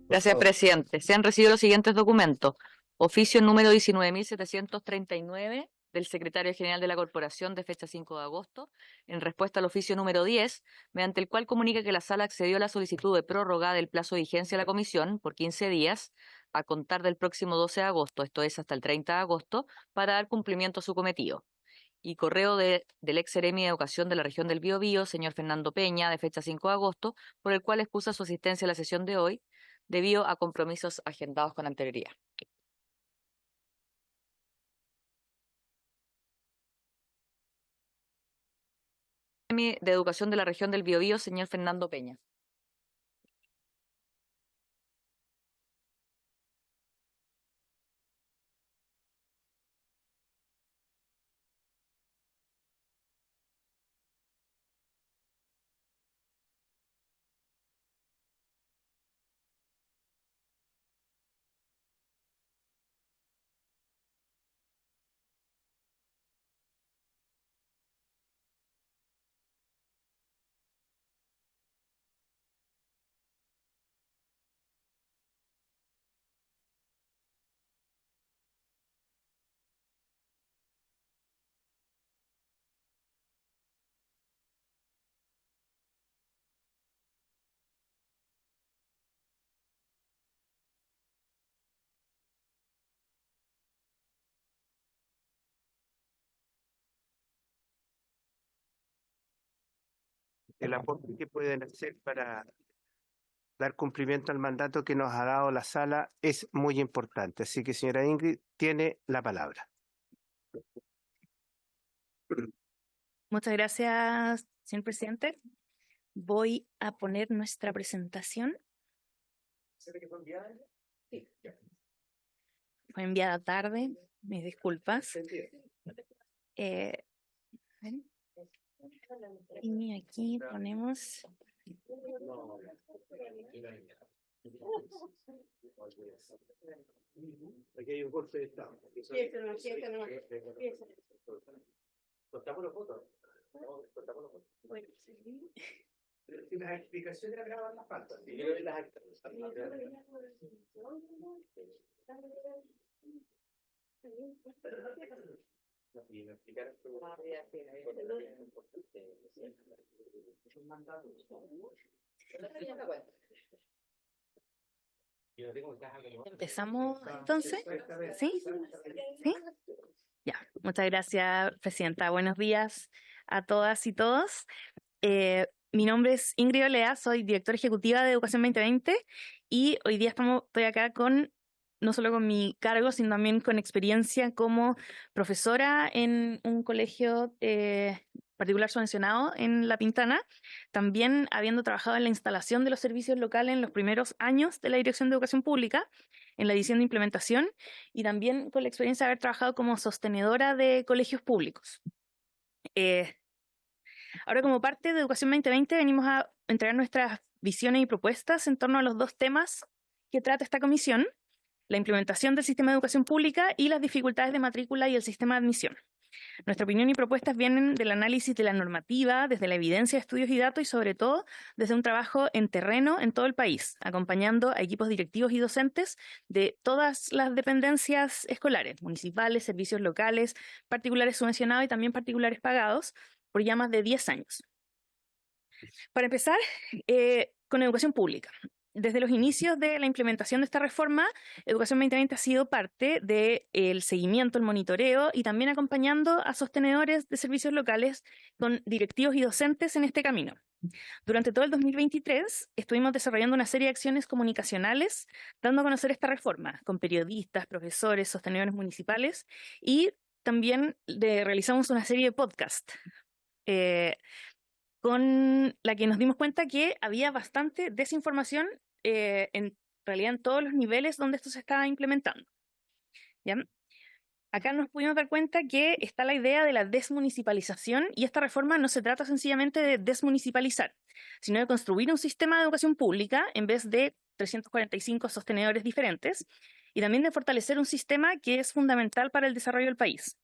Gracias, presidente. Se han recibido los siguientes documentos. Oficio número 19.739 del secretario general de la Corporación de fecha 5 de agosto, en respuesta al oficio número 10, mediante el cual comunica que la sala accedió a la solicitud de prórroga del plazo de vigencia de la comisión por 15 días, a contar del próximo 12 de agosto, esto es hasta el 30 de agosto, para dar cumplimiento a su cometido. Y correo del ex seremi de Educación de la región del Biobío, señor Fernando Peña, de fecha 5 de agosto, por el cual excusa su asistencia a la sesión de hoy, debido a compromisos agendados con anterioridad. De Educación de la región del Biobío, señor Fernando Peña. El aporte que pueden hacer para dar cumplimiento al mandato que nos ha dado la sala es muy importante. Así que, señora Ingrid, tiene la palabra. Muchas gracias, señor presidente. Voy a poner nuestra presentación. Fue enviada tarde, mis disculpas. Y aquí ponemos... Aquí hay un corte de estado. ¿Cortamos los votos? ¿Cortamos los votos? Bueno, sí. Las explicaciones graban las faltas. ¿Empezamos entonces? ¿Sí? ¿Sí? Ya, muchas gracias, presidenta. Buenos días a todas y todos. Mi nombre es Ingrid Olea, soy directora ejecutiva de Educación 2020 y hoy día estoy acá no solo con mi cargo, sino también con experiencia como profesora en un colegio particular subvencionado en La Pintana, también habiendo trabajado en la instalación de los servicios locales en los primeros años de la Dirección de Educación Pública, en la edición de implementación, y también con la experiencia de haber trabajado como sostenedora de colegios públicos. Ahora, como parte de Educación 2020, venimos a entregar nuestras visiones y propuestas en torno a los dos temas que trata esta comisión: la implementación del sistema de educación pública y las dificultades de matrícula y el sistema de admisión. Nuestra opinión y propuestas vienen del análisis de la normativa, desde la evidencia, estudios y datos, y sobre todo desde un trabajo en terreno en todo el país, acompañando a equipos directivos y docentes de todas las dependencias escolares, municipales, servicios locales, particulares subvencionados y también particulares pagados, por ya más de 10 años. Para empezar, con educación pública. Desde los inicios de la implementación de esta reforma, Educación 2020 ha sido parte del seguimiento, el monitoreo y también acompañando a sostenedores de servicios locales con directivos y docentes en este camino. Durante todo el 2023 estuvimos desarrollando una serie de acciones comunicacionales dando a conocer esta reforma con periodistas, profesores, sostenedores municipales, y también realizamos una serie de podcasts con la que nos dimos cuenta que había bastante desinformación en realidad en todos los niveles donde esto se estaba implementando. ¿Ya? Acá nos pudimos dar cuenta que está la idea de la desmunicipalización, y esta reforma no se trata sencillamente de desmunicipalizar, sino de construir un sistema de educación pública en vez de 345 sostenedores diferentes, y también de fortalecer un sistema que es fundamental para el desarrollo del país.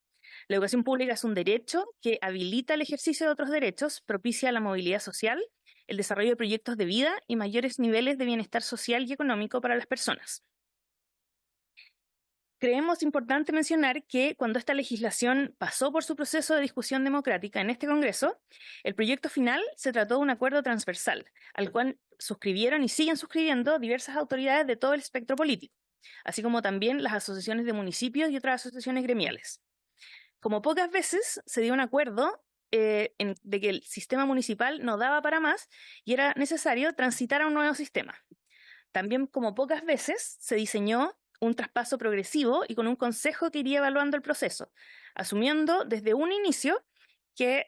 La educación pública es un derecho que habilita el ejercicio de otros derechos, propicia la movilidad social el desarrollo de proyectos de vida y mayores niveles de bienestar social y económico para las personas. Creemos importante mencionar que cuando esta legislación pasó por su proceso de discusión democrática en este Congreso, el proyecto final se trató de un acuerdo transversal, al cual suscribieron y siguen suscribiendo diversas autoridades de todo el espectro político, así como también las asociaciones de municipios y otras asociaciones gremiales. Como pocas veces se dio un acuerdo de que el sistema municipal no daba para más y era necesario transitar a un nuevo sistema. También, como pocas veces, se diseñó un traspaso progresivo y con un consejo que iría evaluando el proceso, asumiendo desde un inicio que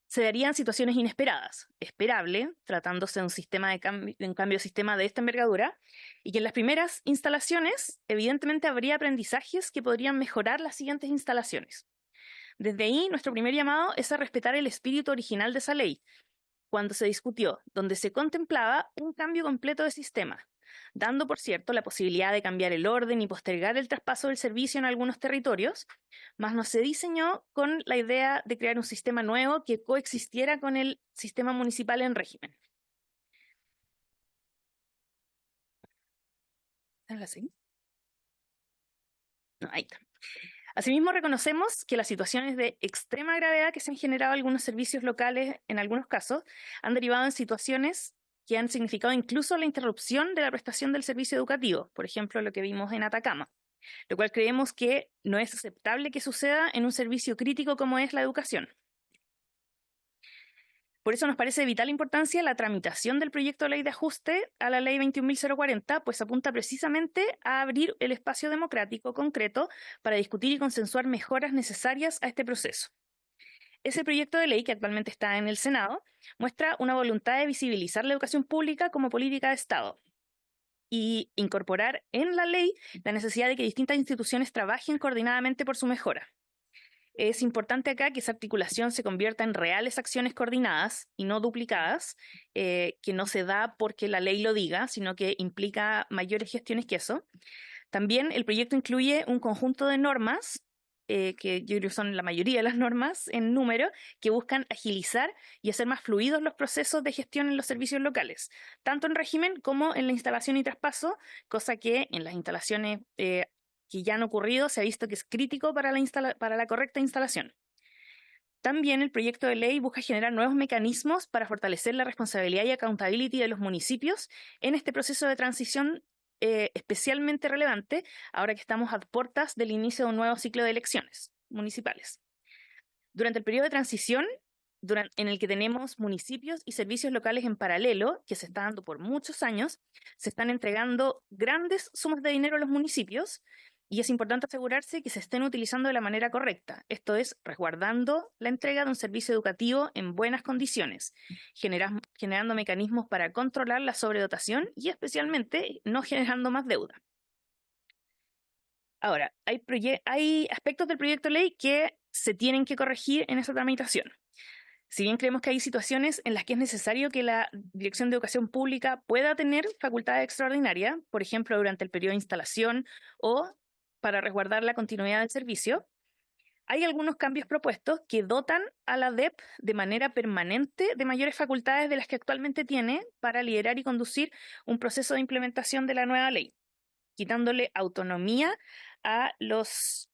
se darían situaciones inesperadas, esperable, tratándose de un sistema un cambio de sistema de esta envergadura, y que en las primeras instalaciones, evidentemente, habría aprendizajes que podrían mejorar las siguientes instalaciones. Desde ahí, nuestro primer llamado es a respetar el espíritu original de esa ley, cuando se discutió, donde se contemplaba un cambio completo de sistema, dando, por cierto, la posibilidad de cambiar el orden y postergar el traspaso del servicio en algunos territorios, mas no se diseñó con la idea de crear un sistema nuevo que coexistiera con el sistema municipal en régimen. ¿Así? No, ahí está. Asimismo, reconocemos que las situaciones de extrema gravedad que se han generado en algunos servicios locales, en algunos casos, han derivado en situaciones que han significado incluso la interrupción de la prestación del servicio educativo, por ejemplo, lo que vimos en Atacama, lo cual creemos que no es aceptable que suceda en un servicio crítico como es la educación. Por eso nos parece de vital importancia la tramitación del proyecto de ley de ajuste a la ley 21.040, pues apunta precisamente a abrir el espacio democrático concreto para discutir y consensuar mejoras necesarias a este proceso. Ese proyecto de ley, que actualmente está en el Senado, muestra una voluntad de visibilizar la educación pública como política de Estado y incorporar en la ley la necesidad de que distintas instituciones trabajen coordinadamente por su mejora. Es importante acá que esa articulación se convierta en reales acciones coordinadas y no duplicadas, que no se da porque la ley lo diga, sino que implica mayores gestiones que eso. También el proyecto incluye un conjunto de normas, que yo creo que son la mayoría de las normas en número, que buscan agilizar y hacer más fluidos los procesos de gestión en los servicios locales, tanto en régimen como en la instalación y traspaso, cosa que en las instalaciones que ya han ocurrido se ha visto que es crítico para la correcta instalación. También el proyecto de ley busca generar nuevos mecanismos para fortalecer la responsabilidad y accountability de los municipios en este proceso de transición especialmente relevante ahora que estamos a puertas del inicio de un nuevo ciclo de elecciones municipales. Durante el periodo de transición, en el que tenemos municipios y servicios locales en paralelo, que se está dando por muchos años, se están entregando grandes sumas de dinero a los municipios y es importante asegurarse que se estén utilizando de la manera correcta, esto es, resguardando la entrega de un servicio educativo en buenas condiciones, generando mecanismos para controlar la sobredotación y especialmente no generando más deuda. Ahora, hay aspectos del proyecto de ley que se tienen que corregir en esa tramitación. Si bien creemos que hay situaciones en las que es necesario que la Dirección de Educación Pública pueda tener facultades extraordinarias, por ejemplo, durante el periodo de instalación o para resguardar la continuidad del servicio, hay algunos cambios propuestos que dotan a la DEP de manera permanente de mayores facultades de las que actualmente tiene para liderar y conducir un proceso de implementación de la nueva ley, quitándole autonomía a los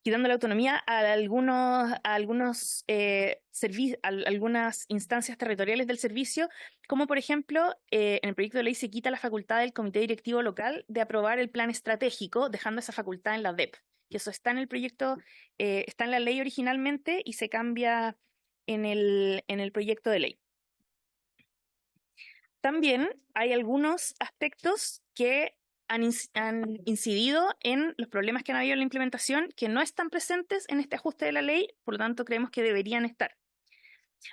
quitándole autonomía a algunas instancias territoriales del servicio, como por ejemplo, en el proyecto de ley se quita la facultad del comité directivo local de aprobar el plan estratégico, dejando esa facultad en la DEP. Y eso está en el proyecto, está en la ley originalmente y se cambia en el proyecto de ley. También hay algunos aspectos que han incidido en los problemas que han habido en la implementación que no están presentes en este ajuste de la ley, por lo tanto creemos que deberían estar.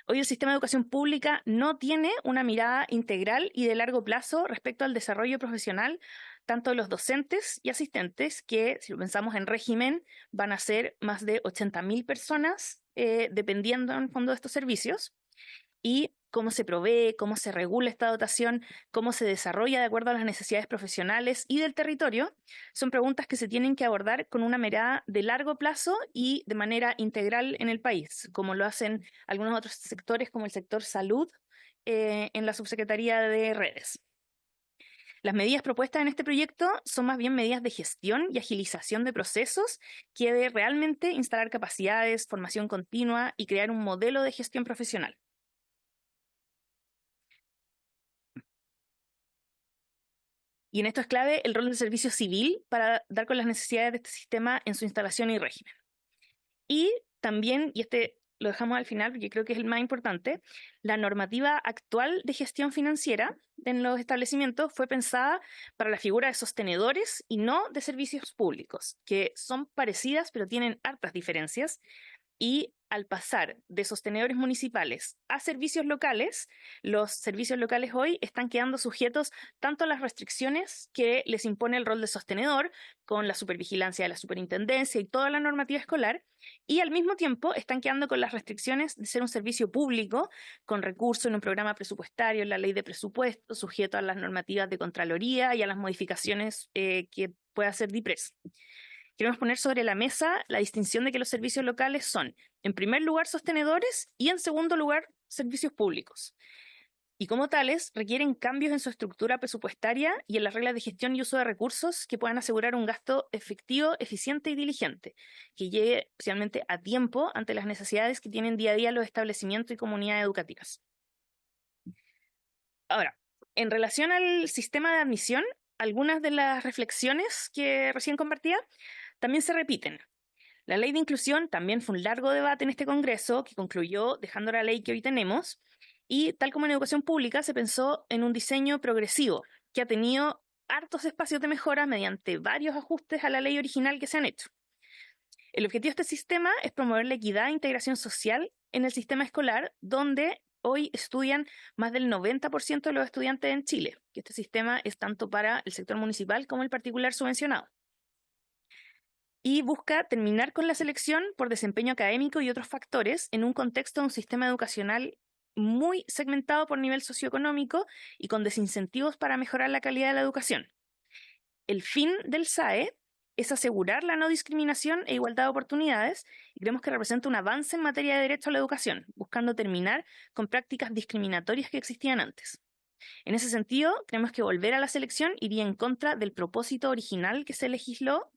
Hoy el sistema de educación pública no tiene una mirada integral y de largo plazo respecto al desarrollo profesional tanto de los docentes y asistentes, que si lo pensamos en régimen van a ser más de 80.000 personas dependiendo en el fondo de estos servicios, y cómo se provee, cómo se regula esta dotación, cómo se desarrolla de acuerdo a las necesidades profesionales y del territorio, son preguntas que se tienen que abordar con una mirada de largo plazo y de manera integral en el país, como lo hacen algunos otros sectores como el sector salud en la Subsecretaría de Redes. Las medidas propuestas en este proyecto son más bien medidas de gestión y agilización de procesos que de realmente instalar capacidades, formación continua y crear un modelo de gestión profesional. Y en esto es clave el rol del servicio civil para dar con las necesidades de este sistema en su instalación y régimen. Y también, y este lo dejamos al final porque creo que es el más importante, la normativa actual de gestión financiera en los establecimientos fue pensada para la figura de sostenedores y no de servicios públicos, que son parecidas pero tienen hartas diferencias. Y al pasar de sostenedores municipales a servicios locales, los servicios locales hoy están quedando sujetos tanto a las restricciones que les impone el rol de sostenedor, con la supervigilancia de la superintendencia y toda la normativa escolar, y al mismo tiempo están quedando con las restricciones de ser un servicio público, con recursos en un programa presupuestario, en la ley de presupuesto, sujeto a las normativas de Contraloría y a las modificaciones que pueda hacer DIPRES. Queremos poner sobre la mesa la distinción de que los servicios locales son, en primer lugar, sostenedores y, en segundo lugar, servicios públicos. Y como tales, requieren cambios en su estructura presupuestaria y en las reglas de gestión y uso de recursos que puedan asegurar un gasto efectivo, eficiente y diligente, que llegue especialmente a tiempo ante las necesidades que tienen día a día los establecimientos y comunidades educativas. Ahora, en relación al sistema de admisión, algunas de las reflexiones que recién compartía también se repiten. La ley de inclusión también fue un largo debate en este Congreso que concluyó dejando la ley que hoy tenemos y, tal como en educación pública, se pensó en un diseño progresivo que ha tenido hartos espacios de mejora mediante varios ajustes a la ley original que se han hecho. El objetivo de este sistema es promover la equidad e integración social en el sistema escolar, donde hoy estudian más del 90% de los estudiantes en Chile, que este sistema es tanto para el sector municipal como el particular subvencionado. Y busca terminar con la selección por desempeño académico y otros factores en un contexto de un sistema educacional muy segmentado por nivel socioeconómico y con desincentivos para mejorar la calidad de la educación. El fin del SAE es asegurar la no discriminación e igualdad de oportunidades y creemos que representa un avance en materia de derecho a la educación, buscando terminar con prácticas discriminatorias que existían antes. En ese sentido, creemos que volver a la selección iría en contra del propósito original que se legisló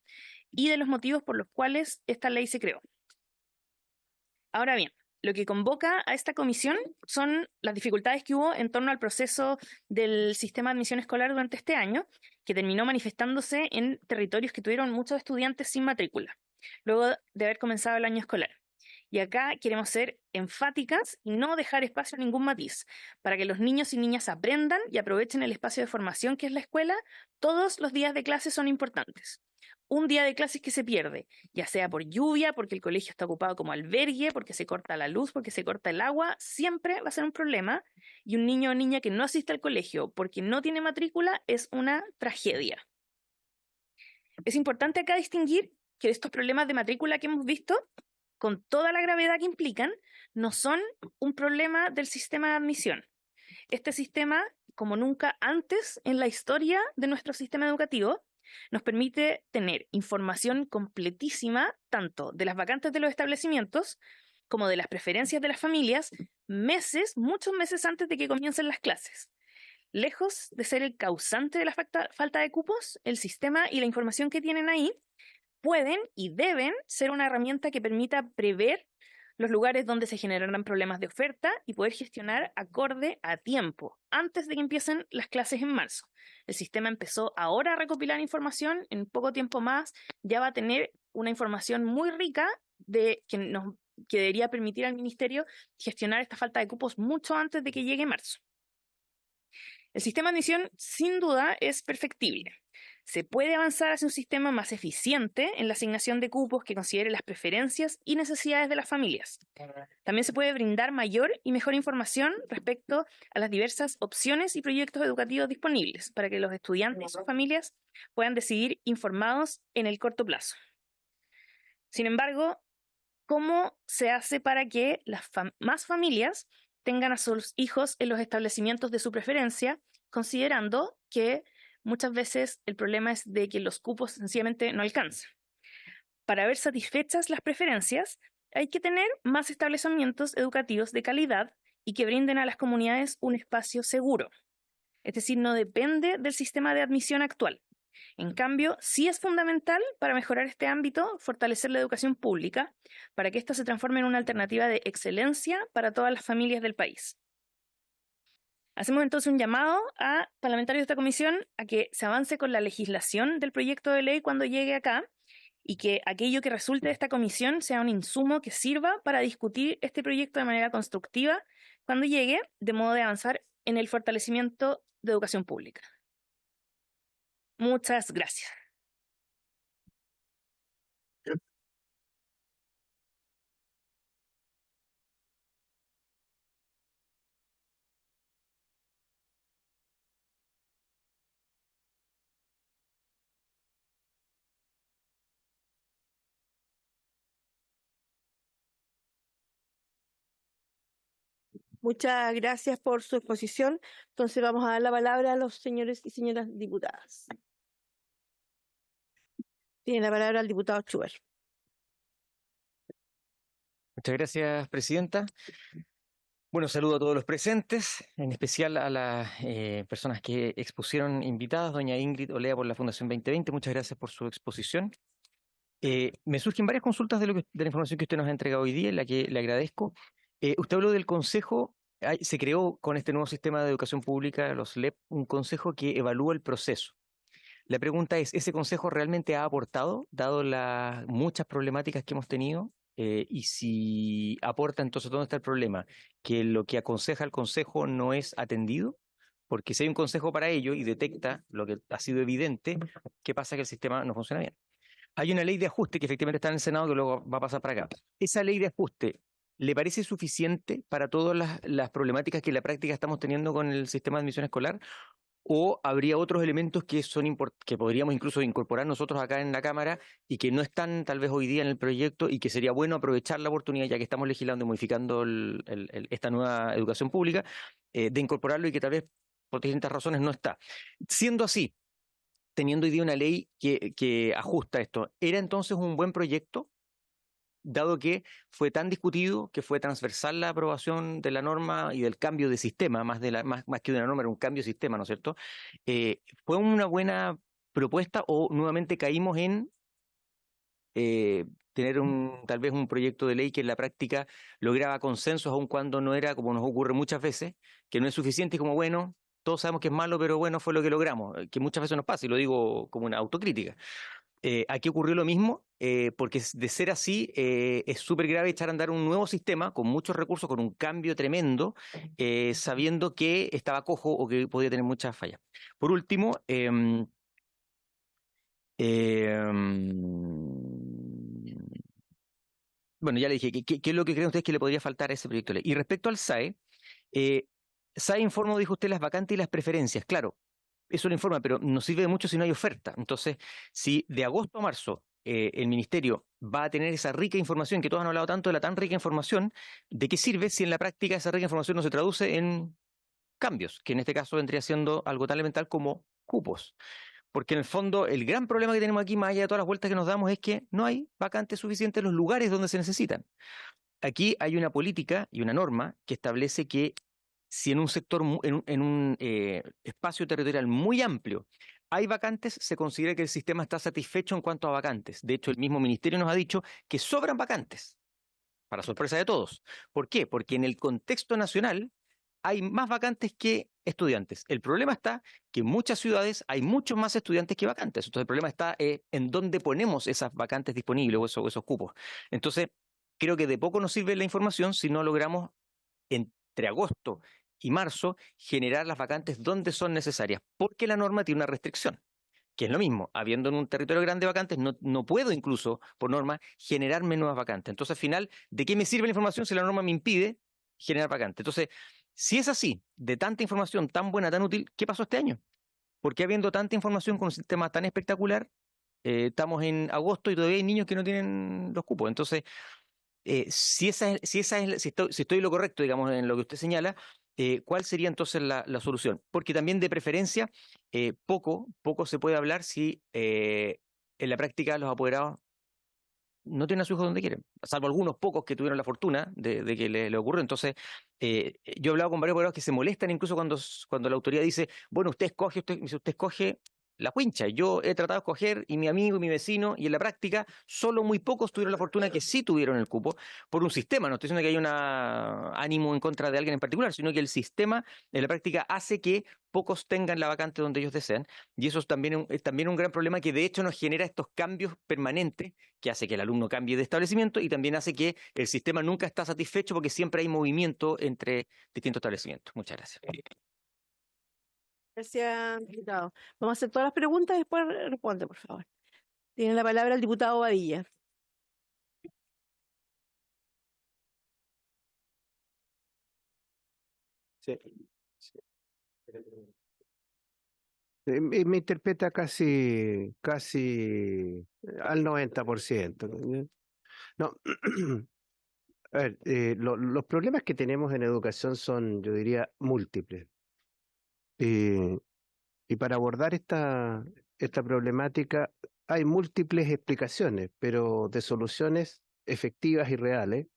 y de los motivos por los cuales esta ley se creó. Ahora bien, lo que convoca a esta comisión son las dificultades que hubo en torno al proceso del sistema de admisión escolar durante este año, que terminó manifestándose en territorios que tuvieron muchos estudiantes sin matrícula, luego de haber comenzado el año escolar. Y acá queremos ser enfáticas y no dejar espacio a ningún matiz, para que los niños y niñas aprendan y aprovechen el espacio de formación que es la escuela. Todos los días de clase son importantes. Un día de clases que se pierde, ya sea por lluvia, porque el colegio está ocupado como albergue, porque se corta la luz, porque se corta el agua, siempre va a ser un problema. Y un niño o niña que no asiste al colegio porque no tiene matrícula es una tragedia. Es importante acá distinguir que estos problemas de matrícula que hemos visto, con toda la gravedad que implican, no son un problema del sistema de admisión. Este sistema, como nunca antes en la historia de nuestro sistema educativo, nos permite tener información completísima tanto de las vacantes de los establecimientos como de las preferencias de las familias muchos meses antes de que comiencen las clases. Lejos de ser el causante de la falta de cupos, el sistema y la información que tienen ahí pueden y deben ser una herramienta que permita prever los lugares donde se generarán problemas de oferta y poder gestionar acorde a tiempo, antes de que empiecen las clases en marzo. El sistema empezó ahora a recopilar información, en poco tiempo más ya va a tener una información muy rica que debería permitir al Ministerio gestionar esta falta de cupos mucho antes de que llegue marzo. El sistema de admisión, sin duda, es perfectible. Se puede avanzar hacia un sistema más eficiente en la asignación de cupos que considere las preferencias y necesidades de las familias. También se puede brindar mayor y mejor información respecto a las diversas opciones y proyectos educativos disponibles para que los estudiantes y sus familias puedan decidir informados en el corto plazo. Sin embargo, ¿cómo se hace para que las más familias tengan a sus hijos en los establecimientos de su preferencia, considerando que muchas veces el problema es de que los cupos sencillamente no alcanzan. Para ver satisfechas las preferencias, hay que tener más establecimientos educativos de calidad y que brinden a las comunidades un espacio seguro. Es decir, no depende del sistema de admisión actual. En cambio, sí es fundamental para mejorar este ámbito fortalecer la educación pública para que ésta se transforme en una alternativa de excelencia para todas las familias del país. Hacemos entonces un llamado a parlamentarios de esta comisión a que se avance con la legislación del proyecto de ley cuando llegue acá y que aquello que resulte de esta comisión sea un insumo que sirva para discutir este proyecto de manera constructiva cuando llegue, de modo de avanzar en el fortalecimiento de educación pública. Muchas gracias. Muchas gracias por su exposición. Entonces vamos a dar la palabra a los señores y señoras diputadas. Tiene la palabra el diputado Schubert. Muchas gracias, presidenta. Bueno, saludo a todos los presentes, en especial a las personas que expusieron invitadas, doña Ingrid Olea por la Fundación 2020. Muchas gracias por su exposición. Me surgen varias consultas de la información que usted nos ha entregado hoy día, en la que le agradezco. Usted habló del consejo, se creó con este nuevo sistema de educación pública, los LEP, un consejo que evalúa el proceso. La pregunta es, ¿ese consejo realmente ha aportado, dado las muchas problemáticas que hemos tenido? Y si aporta, entonces, ¿dónde está el problema? ¿Que lo que aconseja el consejo no es atendido? Porque si hay un consejo para ello y detecta lo que ha sido evidente, ¿qué pasa? Que el sistema no funciona bien. Hay una ley de ajuste que efectivamente está en el Senado que luego va a pasar para acá. ¿Esa ley de ajuste le parece suficiente para todas las problemáticas que en la práctica estamos teniendo con el sistema de admisión escolar? ¿O habría otros elementos que que podríamos incluso incorporar nosotros acá en la Cámara y que no están tal vez hoy día en el proyecto y que sería bueno aprovechar la oportunidad, ya que estamos legislando y modificando esta nueva educación pública, de incorporarlo y que tal vez por distintas razones no está? Siendo así, teniendo hoy día una ley que ajusta esto, ¿era entonces un buen proyecto? Dado que fue tan discutido, que fue transversal la aprobación de la norma y del cambio de sistema, más que de una norma, era un cambio de sistema, ¿no es cierto? ¿Fue una buena propuesta o nuevamente caímos en tener tal vez un proyecto de ley que en la práctica lograba consensos, aun cuando no era, como nos ocurre muchas veces, que no es suficiente y como, bueno, todos sabemos que es malo, pero bueno, fue lo que logramos, que muchas veces nos pasa, y lo digo como una autocrítica. Aquí ocurrió lo mismo, porque de ser así es súper grave echar a andar un nuevo sistema con muchos recursos, con un cambio tremendo, sabiendo que estaba cojo o que podía tener muchas fallas. Por último, bueno, ya le dije, ¿qué es lo que creen ustedes que le podría faltar a ese proyecto de ley? Y respecto al SAE, SAE informa, dijo usted, las vacantes y las preferencias. Claro, eso lo informa, pero no sirve de mucho si no hay oferta. Entonces, si de agosto a marzo el Ministerio va a tener esa rica información, que todos han hablado tanto de la tan rica información, ¿de qué sirve si en la práctica esa rica información no se traduce en cambios? Que en este caso vendría siendo algo tan elemental como cupos. Porque en el fondo el gran problema que tenemos aquí, más allá de todas las vueltas que nos damos, es que no hay vacantes suficientes en los lugares donde se necesitan. Aquí hay una política y una norma que establece que si en un sector, en un espacio territorial muy amplio hay vacantes, se considera que el sistema está satisfecho en cuanto a vacantes. De hecho, el mismo ministerio nos ha dicho que sobran vacantes, para sorpresa de todos. ¿Por qué? Porque en el contexto nacional hay más vacantes que estudiantes. El problema está que en muchas ciudades hay muchos más estudiantes que vacantes. Entonces el problema está en dónde ponemos esas vacantes disponibles o esos cupos. Entonces, creo que de poco nos sirve la información si no logramos entre agosto y marzo generar las vacantes donde son necesarias, porque la norma tiene una restricción, que es lo mismo, habiendo en un territorio grande vacantes, no puedo incluso, por norma, generarme nuevas vacantes. Entonces, al final, ¿de qué me sirve la información si la norma me impide generar vacantes? Entonces, si es así, de tanta información tan buena, tan útil, ¿qué pasó este año? Porque habiendo tanta información con un sistema tan espectacular, estamos en agosto y todavía hay niños que no tienen los cupos. Entonces, si estoy en lo correcto, digamos, en lo que usted señala, ¿cuál sería entonces la solución? Porque también de preferencia, poco se puede hablar si en la práctica los apoderados no tienen a su hijo donde quieren, salvo algunos pocos que tuvieron la fortuna de que le ocurrió. Entonces, yo he hablado con varios apoderados que se molestan incluso cuando la autoridad dice, bueno, usted escoge la cuincha. Yo he tratado de escoger, y mi amigo y mi vecino, y en la práctica solo muy pocos tuvieron la fortuna que sí tuvieron el cupo por un sistema. No estoy diciendo que hay un ánimo en contra de alguien en particular, sino que el sistema en la práctica hace que pocos tengan la vacante donde ellos desean. Y eso es también un gran problema que de hecho nos genera estos cambios permanentes que hace que el alumno cambie de establecimiento y también hace que el sistema nunca está satisfecho porque siempre hay movimiento entre distintos establecimientos. Muchas gracias. Gracias, diputado. Vamos a hacer todas las preguntas y después responde, por favor. Tiene la palabra el diputado Badilla. Sí. Sí. Me interpreta casi al 90%. No, a ver, los problemas que tenemos en educación son, yo diría, múltiples. Y para abordar esta problemática hay múltiples explicaciones, pero de soluciones efectivas y reales,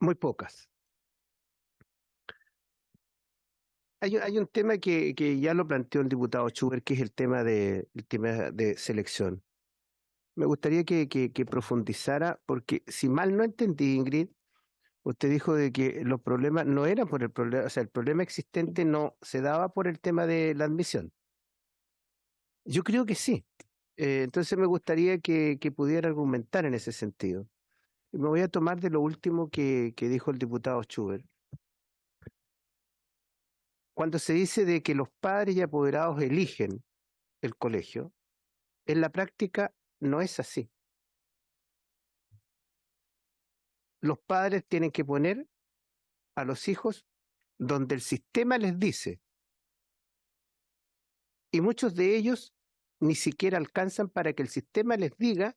muy pocas. Hay un tema que ya lo planteó el diputado Schubert, que es el tema de selección. Me gustaría que profundizara, porque si mal no entendí, Ingrid, usted dijo de que los problemas no eran por el problema, o sea, el problema existente no se daba por el tema de la admisión. Yo creo que sí. Entonces me gustaría que pudiera argumentar en ese sentido. Y me voy a tomar de lo último que dijo el diputado Schubert. Cuando se dice de que los padres y apoderados eligen el colegio, en la práctica no es así. Los padres tienen que poner a los hijos donde el sistema les dice. Y muchos de ellos ni siquiera alcanzan para que el sistema les diga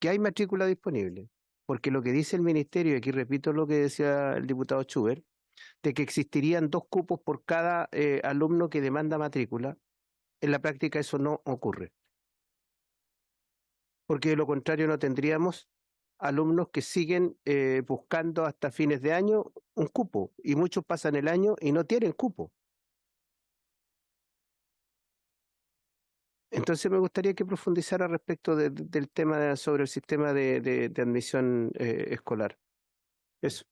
que hay matrícula disponible. Porque lo que dice el ministerio, y aquí repito lo que decía el diputado Schubert, de que existirían 2 cupos por cada alumno que demanda matrícula, en la práctica eso no ocurre. Porque de lo contrario no tendríamos alumnos que siguen buscando hasta fines de año un cupo, y muchos pasan el año y no tienen cupo. Entonces me gustaría que profundizara respecto del tema sobre el sistema de admisión escolar. Eso.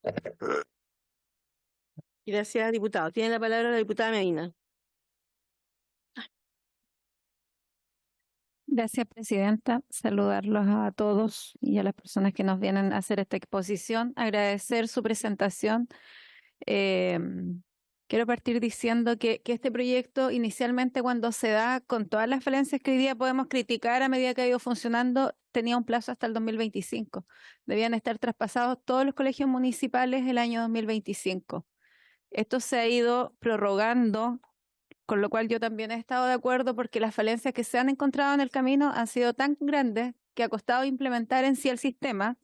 Gracias, diputado. Tiene la palabra la diputada Medina. Gracias, presidenta. Saludarlos a todos y a las personas que nos vienen a hacer esta exposición. Agradecer su presentación. Quiero partir diciendo que este proyecto inicialmente, cuando se da con todas las falencias que hoy día podemos criticar a medida que ha ido funcionando, tenía un plazo hasta el 2025. Debían estar traspasados todos los colegios municipales el año 2025. Esto se ha ido prorrogando, con lo cual yo también he estado de acuerdo, porque las falencias que se han encontrado en el camino han sido tan grandes que ha costado implementar en sí el sistema,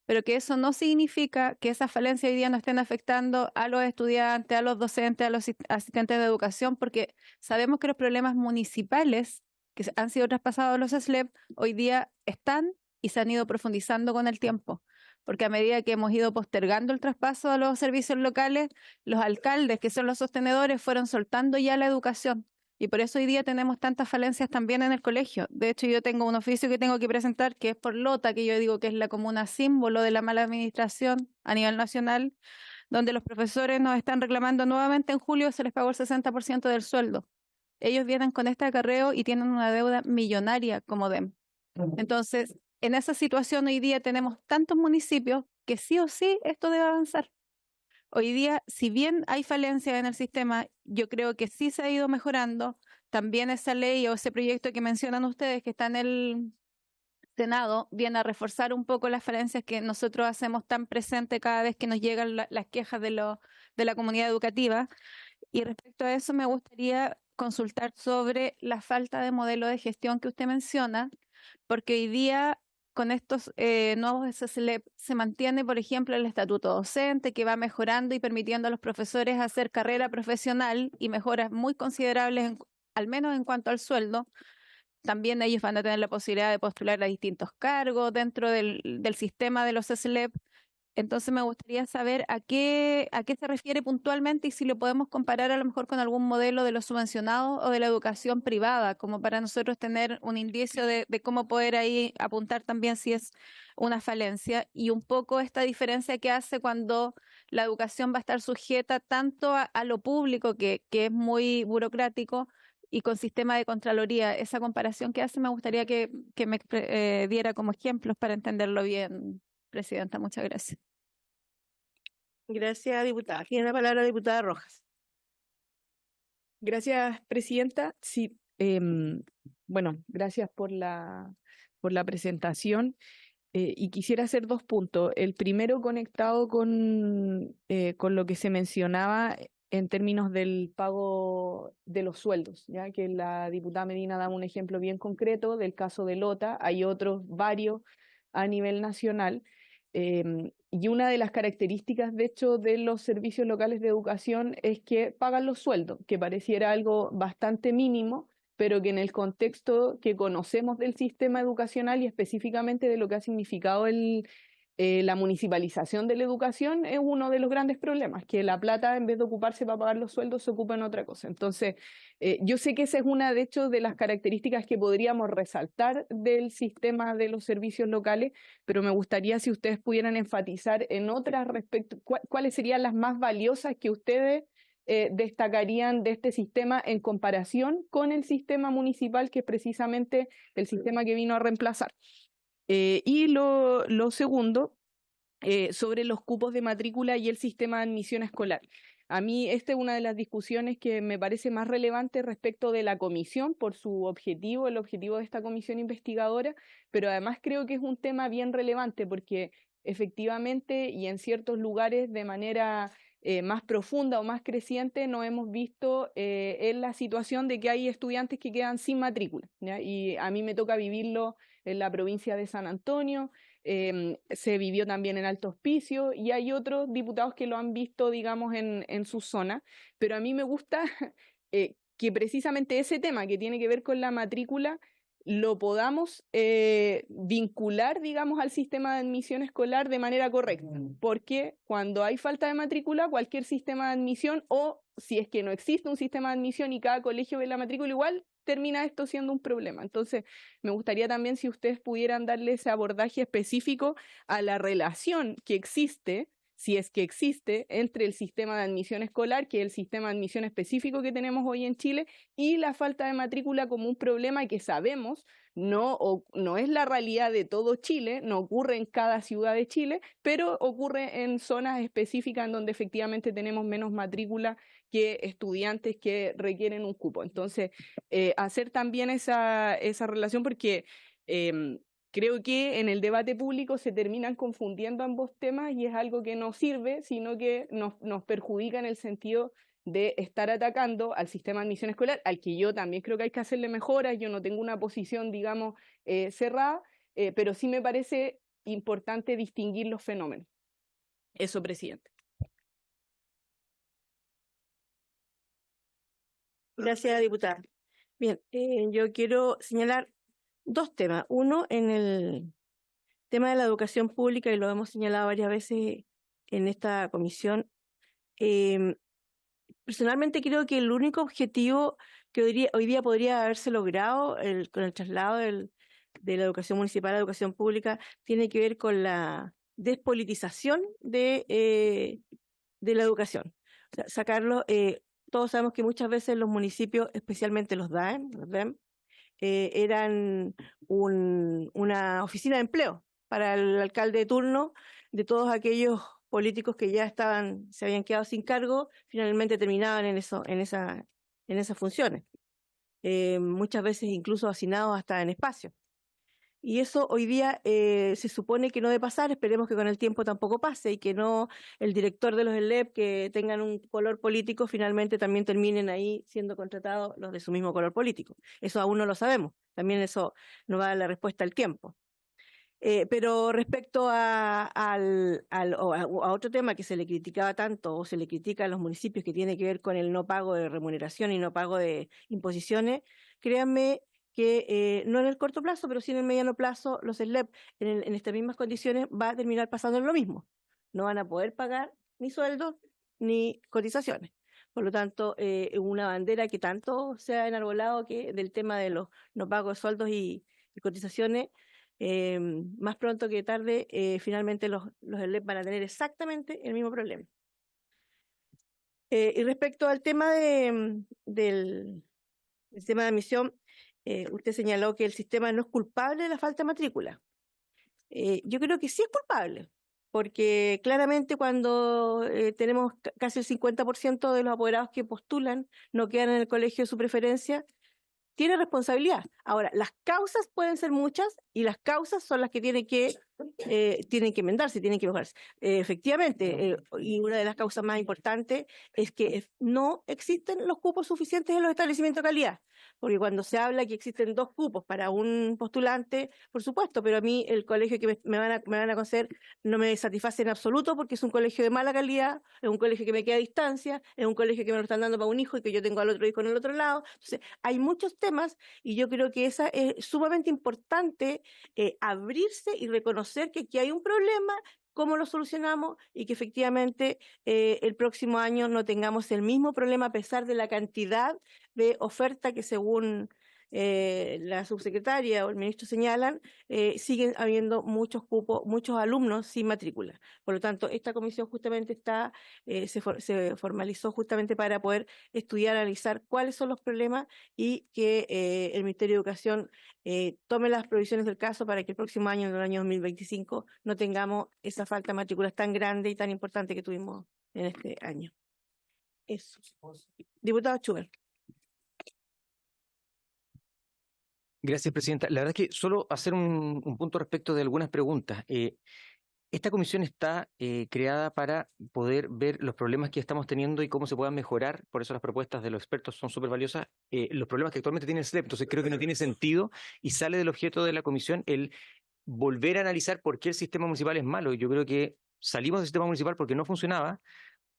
pero que eso no significa que esas falencias hoy día no estén afectando a los estudiantes, a los docentes, a los asistentes de educación, porque sabemos que los problemas municipales que han sido traspasados a los SLEP hoy día están y se han ido profundizando con el tiempo, porque a medida que hemos ido postergando el traspaso a los servicios locales, los alcaldes, que son los sostenedores, fueron soltando ya la educación. Y por eso hoy día tenemos tantas falencias también en el colegio. De hecho, yo tengo un oficio que tengo que presentar, que es por Lota, que yo digo que es la comuna símbolo de la mala administración a nivel nacional, donde los profesores nos están reclamando nuevamente en julio, se les pagó el 60% del sueldo. Ellos vienen con este acarreo y tienen una deuda millonaria como DEM. Entonces, en esa situación hoy día tenemos tantos municipios que sí o sí esto debe avanzar. Hoy día, si bien hay falencias en el sistema, yo creo que sí se ha ido mejorando. También esa ley o ese proyecto que mencionan ustedes, que está en el Senado, viene a reforzar un poco las falencias que nosotros hacemos tan presentes cada vez que nos llegan las quejas de la comunidad educativa. Y respecto a eso, me gustaría consultar sobre la falta de modelo de gestión que usted menciona, porque hoy día con estos nuevos SSLEP se mantiene, por ejemplo, el estatuto docente, que va mejorando y permitiendo a los profesores hacer carrera profesional y mejoras muy considerables, al menos en cuanto al sueldo. También ellos van a tener la posibilidad de postular a distintos cargos dentro del sistema de los SSLEP. Entonces me gustaría saber a qué se refiere puntualmente y si lo podemos comparar a lo mejor con algún modelo de los subvencionados o de la educación privada, como para nosotros tener un indicio de cómo poder ahí apuntar también si es una falencia y un poco esta diferencia que hace cuando la educación va a estar sujeta tanto a lo público, que es muy burocrático, y con sistema de Contraloría. Esa comparación que hace me gustaría que me diera como ejemplos para entenderlo bien, Presidenta. Muchas gracias. Gracias, diputada. Tiene la palabra la diputada Rojas. Gracias, Presidenta. Sí, bueno, gracias por la presentación. Y quisiera hacer 2 puntos. El primero conectado con lo que se mencionaba en términos del pago de los sueldos, ya que la diputada Medina daba un ejemplo bien concreto del caso de Lota, hay otros varios a nivel nacional. Y una de las características, de hecho, de los servicios locales de educación es que pagan los sueldos, que pareciera algo bastante mínimo, pero que en el contexto que conocemos del sistema educacional y específicamente de lo que ha significado la municipalización de la educación es uno de los grandes problemas, que la plata, en vez de ocuparse para pagar los sueldos, se ocupa en otra cosa. Entonces, yo sé que esa es una, de hecho, de las características que podríamos resaltar del sistema de los servicios locales, pero me gustaría si ustedes pudieran enfatizar en otras respecto, cuáles serían las más valiosas que ustedes destacarían de este sistema en comparación con el sistema municipal, que es precisamente el sistema que vino a reemplazar. Y lo segundo, sobre los cupos de matrícula y el sistema de admisión escolar. A mí esta es una de las discusiones que me parece más relevante respecto de la comisión por su objetivo, el objetivo de esta comisión investigadora, pero además creo que es un tema bien relevante porque efectivamente y en ciertos lugares de manera más profunda o más creciente nos hemos visto en la situación de que hay estudiantes que quedan sin matrícula, ¿ya? Y a mí me toca vivirlo en la provincia de San Antonio, se vivió también en Alto Hospicio y hay otros diputados que lo han visto, digamos, en su zona, pero a mí me gusta que precisamente ese tema que tiene que ver con la matrícula lo podamos vincular, digamos, al sistema de admisión escolar de manera correcta, porque cuando hay falta de matrícula, cualquier sistema de admisión, o si es que no existe un sistema de admisión y cada colegio ve la matrícula igual, termina esto siendo un problema. Entonces, me gustaría también si ustedes pudieran darle ese abordaje específico a la relación que existe, si es que existe, entre el sistema de admisión escolar, que es el sistema de admisión específico que tenemos hoy en Chile, y la falta de matrícula como un problema que sabemos no es la realidad de todo Chile, no ocurre en cada ciudad de Chile, pero ocurre en zonas específicas en donde efectivamente tenemos menos matrícula que estudiantes que requieren un cupo. Entonces, hacer también esa relación porque creo que en el debate público se terminan confundiendo ambos temas y es algo que no sirve, sino que nos perjudica en el sentido de estar atacando al sistema de admisión escolar, al que yo también creo que hay que hacerle mejoras. Yo no tengo una posición, digamos, cerrada, pero sí me parece importante distinguir los fenómenos. Eso, Presidente. Gracias, diputada. Bien, yo quiero señalar 2 temas. Uno, en el tema de la educación pública, y lo hemos señalado varias veces en esta comisión. Personalmente creo que el único objetivo que hoy día podría haberse logrado con el traslado de la educación municipal a la educación pública tiene que ver con la despolitización de la educación. O sea, sacarlo, todos sabemos que muchas veces los municipios, especialmente los DAEM, eran una oficina de empleo para el alcalde de turno de todos aquellos políticos que ya se habían quedado sin cargo, finalmente terminaban en esas funciones, muchas veces incluso hacinados hasta en espacio. Y eso hoy día se supone que no debe pasar, esperemos que con el tiempo tampoco pase y que no el director de los ELEP que tengan un color político finalmente también terminen ahí siendo contratados los de su mismo color político. Eso aún no lo sabemos, también eso nos va a dar la respuesta al tiempo. Pero respecto a otro tema que se le criticaba tanto o se le critica a los municipios que tiene que ver con el no pago de remuneración y no pago de imposiciones, créanme que no en el corto plazo, pero sí en el mediano plazo, los SLEP en estas mismas condiciones va a terminar pasando lo mismo. No van a poder pagar ni sueldos ni cotizaciones. Por lo tanto, una bandera que tanto se ha enarbolado que del tema de los no pagos de sueldos y cotizaciones, más pronto que tarde, finalmente los SLEP van a tener exactamente el mismo problema. Y respecto al tema del sistema de admisión, usted señaló que el sistema no es culpable de la falta de matrícula. Yo creo que sí es culpable, porque claramente cuando tenemos casi el 50% de los apoderados que postulan no quedan en el colegio de su preferencia, tiene responsabilidad. Ahora, las causas pueden ser muchas y las causas son las que tienen que enmendarse, tienen que mejorarse. Efectivamente, y una de las causas más importantes es que no existen los cupos suficientes en los establecimientos de calidad. Porque cuando se habla que existen 2 cupos para un postulante, por supuesto, pero a mí el colegio que me van a conceder no me satisface en absoluto porque es un colegio de mala calidad, es un colegio que me queda a distancia, es un colegio que me lo están dando para un hijo y que yo tengo al otro hijo en el otro lado. Entonces, hay muchos temas y yo creo que esa es sumamente importante, abrirse y reconocer que aquí hay un problema, cómo lo solucionamos y que efectivamente el próximo año no tengamos el mismo problema a pesar de la cantidad de oferta que según la subsecretaria o el ministro señalan, siguen habiendo muchos cupos, muchos alumnos sin matrícula. Por lo tanto, esta comisión justamente se formalizó justamente para poder estudiar, analizar cuáles son los problemas y que el Ministerio de Educación tome las provisiones del caso para que el próximo año, en el año 2025, no tengamos esa falta de matrículas tan grande y tan importante que tuvimos en este año. Eso. Diputado Schubert. Gracias, Presidenta. La verdad es que solo hacer un punto respecto de algunas preguntas. Esta comisión está creada para poder ver los problemas que estamos teniendo y cómo se puedan mejorar. Por eso las propuestas de los expertos son súper valiosas. Los problemas que actualmente tiene el SLEP. Entonces creo que no tiene sentido y sale del objeto de la comisión el volver a analizar por qué el sistema municipal es malo. Yo creo que salimos del sistema municipal porque no funcionaba.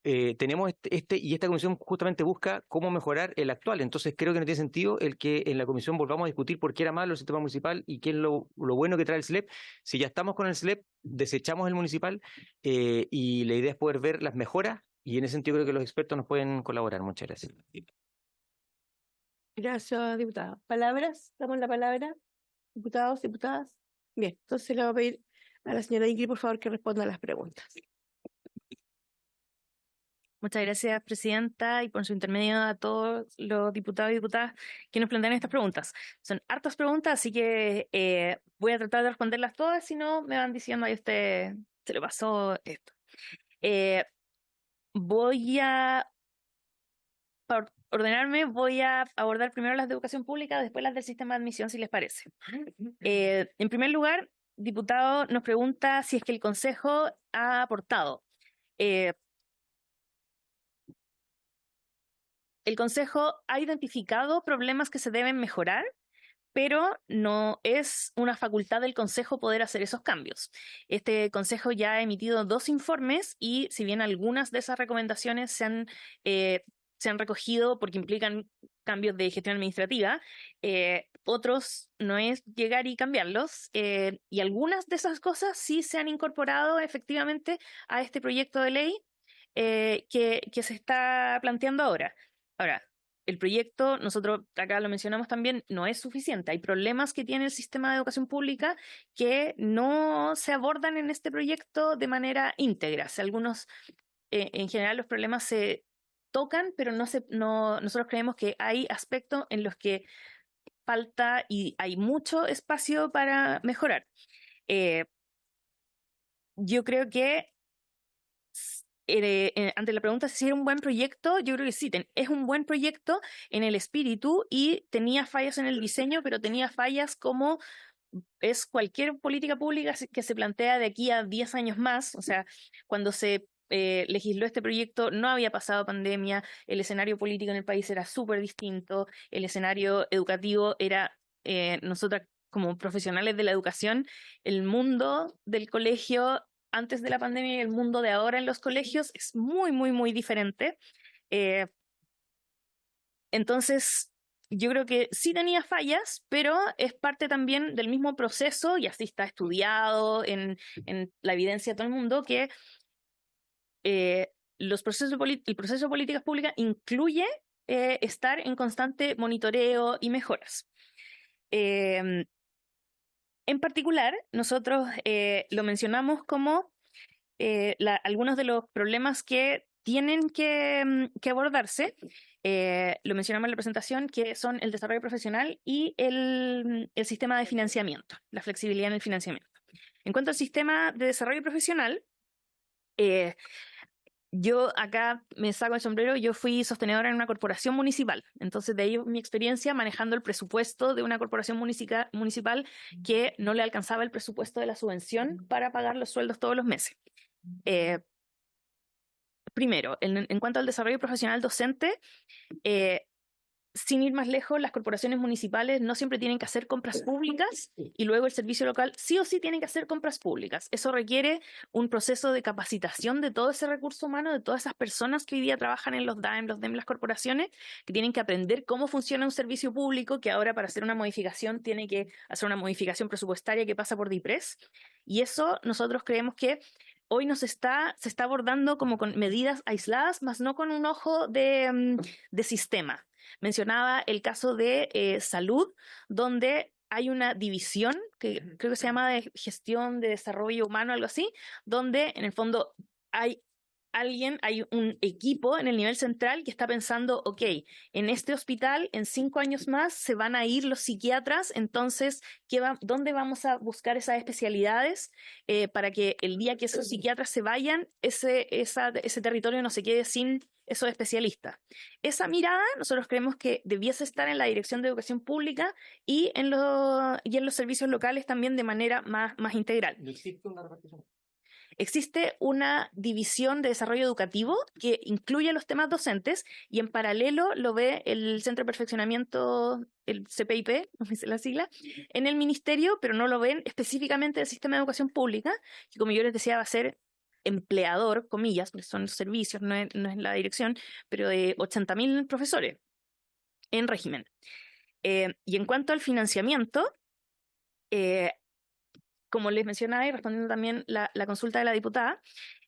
Tenemos y esta comisión justamente busca cómo mejorar el actual. Entonces creo que no tiene sentido el que en la comisión volvamos a discutir por qué era malo el sistema municipal y qué es lo bueno que trae el SLEP. Si ya estamos con el SLEP, desechamos el municipal y la idea es poder ver las mejoras y en ese sentido creo que los expertos nos pueden colaborar. Muchas gracias. Gracias, diputada. ¿Palabras? ¿Damos la palabra? ¿Diputados, diputadas? Bien, entonces le voy a pedir a la señora Ingrid, por favor, que responda a las preguntas. Muchas gracias, Presidenta, y por su intermedio a todos los diputados y diputadas que nos plantean estas preguntas. Son hartas preguntas, así que voy a tratar de responderlas todas, si no me van diciendo ahí usted se le pasó esto. Para ordenarme, voy a abordar primero las de educación pública, después las del sistema de admisión, si les parece. En primer lugar, diputado nos pregunta si es que el Consejo ha aportado. El Consejo ha identificado problemas que se deben mejorar, pero no es una facultad del Consejo poder hacer esos cambios. Este Consejo ya ha emitido 2 informes y si bien algunas de esas recomendaciones se han recogido porque implican cambios de gestión administrativa, otros no es llegar y cambiarlos, y algunas de esas cosas sí se han incorporado efectivamente a este proyecto de ley que se está planteando ahora. Ahora, el proyecto, nosotros acá lo mencionamos también, no es suficiente. Hay problemas que tiene el sistema de educación pública que no se abordan en este proyecto de manera íntegra. Algunos, en general, los problemas se tocan, pero nosotros creemos que hay aspectos en los que falta y hay mucho espacio para mejorar. Yo creo que ante la pregunta si era un buen proyecto, yo creo que sí, es un buen proyecto en el espíritu y tenía fallas en el diseño, pero tenía fallas como es cualquier política pública que se plantea de aquí a 10 años más. O sea, cuando se legisló este proyecto no había pasado pandemia, el escenario político en el país era súper distinto, el escenario educativo era, nosotros como profesionales de la educación, el mundo del colegio antes de la pandemia y el mundo de ahora en los colegios es muy, muy, muy diferente. Entonces, yo creo que sí tenía fallas, pero es parte también del mismo proceso, y así está estudiado en la evidencia de todo el mundo, que el proceso de políticas públicas incluye estar en constante monitoreo y mejoras. En particular, nosotros lo mencionamos como algunos de los problemas que tienen que abordarse. Lo mencionamos en la presentación, que son el desarrollo profesional y el sistema de financiamiento, la flexibilidad en el financiamiento. En cuanto al sistema de desarrollo profesional, yo acá me saco el sombrero, yo fui sostenedora en una corporación municipal, entonces de ahí mi experiencia manejando el presupuesto de una corporación municipal que no le alcanzaba el presupuesto de la subvención para pagar los sueldos todos los meses. Primero, en cuanto al desarrollo profesional docente, sin ir más lejos, las corporaciones municipales no siempre tienen que hacer compras públicas y luego el servicio local sí o sí tiene que hacer compras públicas. Eso requiere un proceso de capacitación de todo ese recurso humano, de todas esas personas que hoy día trabajan en los DAEM, las corporaciones, que tienen que aprender cómo funciona un servicio público, que ahora para hacer una modificación tiene que hacer una modificación presupuestaria que pasa por DIPRES. Y eso nosotros creemos que hoy se está abordando como con medidas aisladas, más no con un ojo de sistema. Mencionaba el caso de salud, donde hay una división que creo que se llama de gestión de desarrollo humano, algo así, donde en el fondo hay un equipo en el nivel central que está pensando, ok, en este hospital en 5 años más se van a ir los psiquiatras, entonces, ¿dónde vamos a buscar esas especialidades para que el día que esos psiquiatras se vayan, ese territorio no se quede sin esos especialistas? Esa mirada nosotros creemos que debiese estar en la Dirección de Educación Pública y en los servicios locales también de manera más integral. ¿No existe una repartición? Existe una división de desarrollo educativo que incluye los temas docentes y en paralelo lo ve el Centro de Perfeccionamiento, el CPIP, no sé la sigla, en el ministerio, pero no lo ven específicamente del sistema de educación pública, que como yo les decía va a ser empleador, comillas, porque son los servicios, no es la dirección, pero de 80.000 profesores en régimen. Y en cuanto al financiamiento, como les mencionaba y respondiendo también la consulta de la diputada,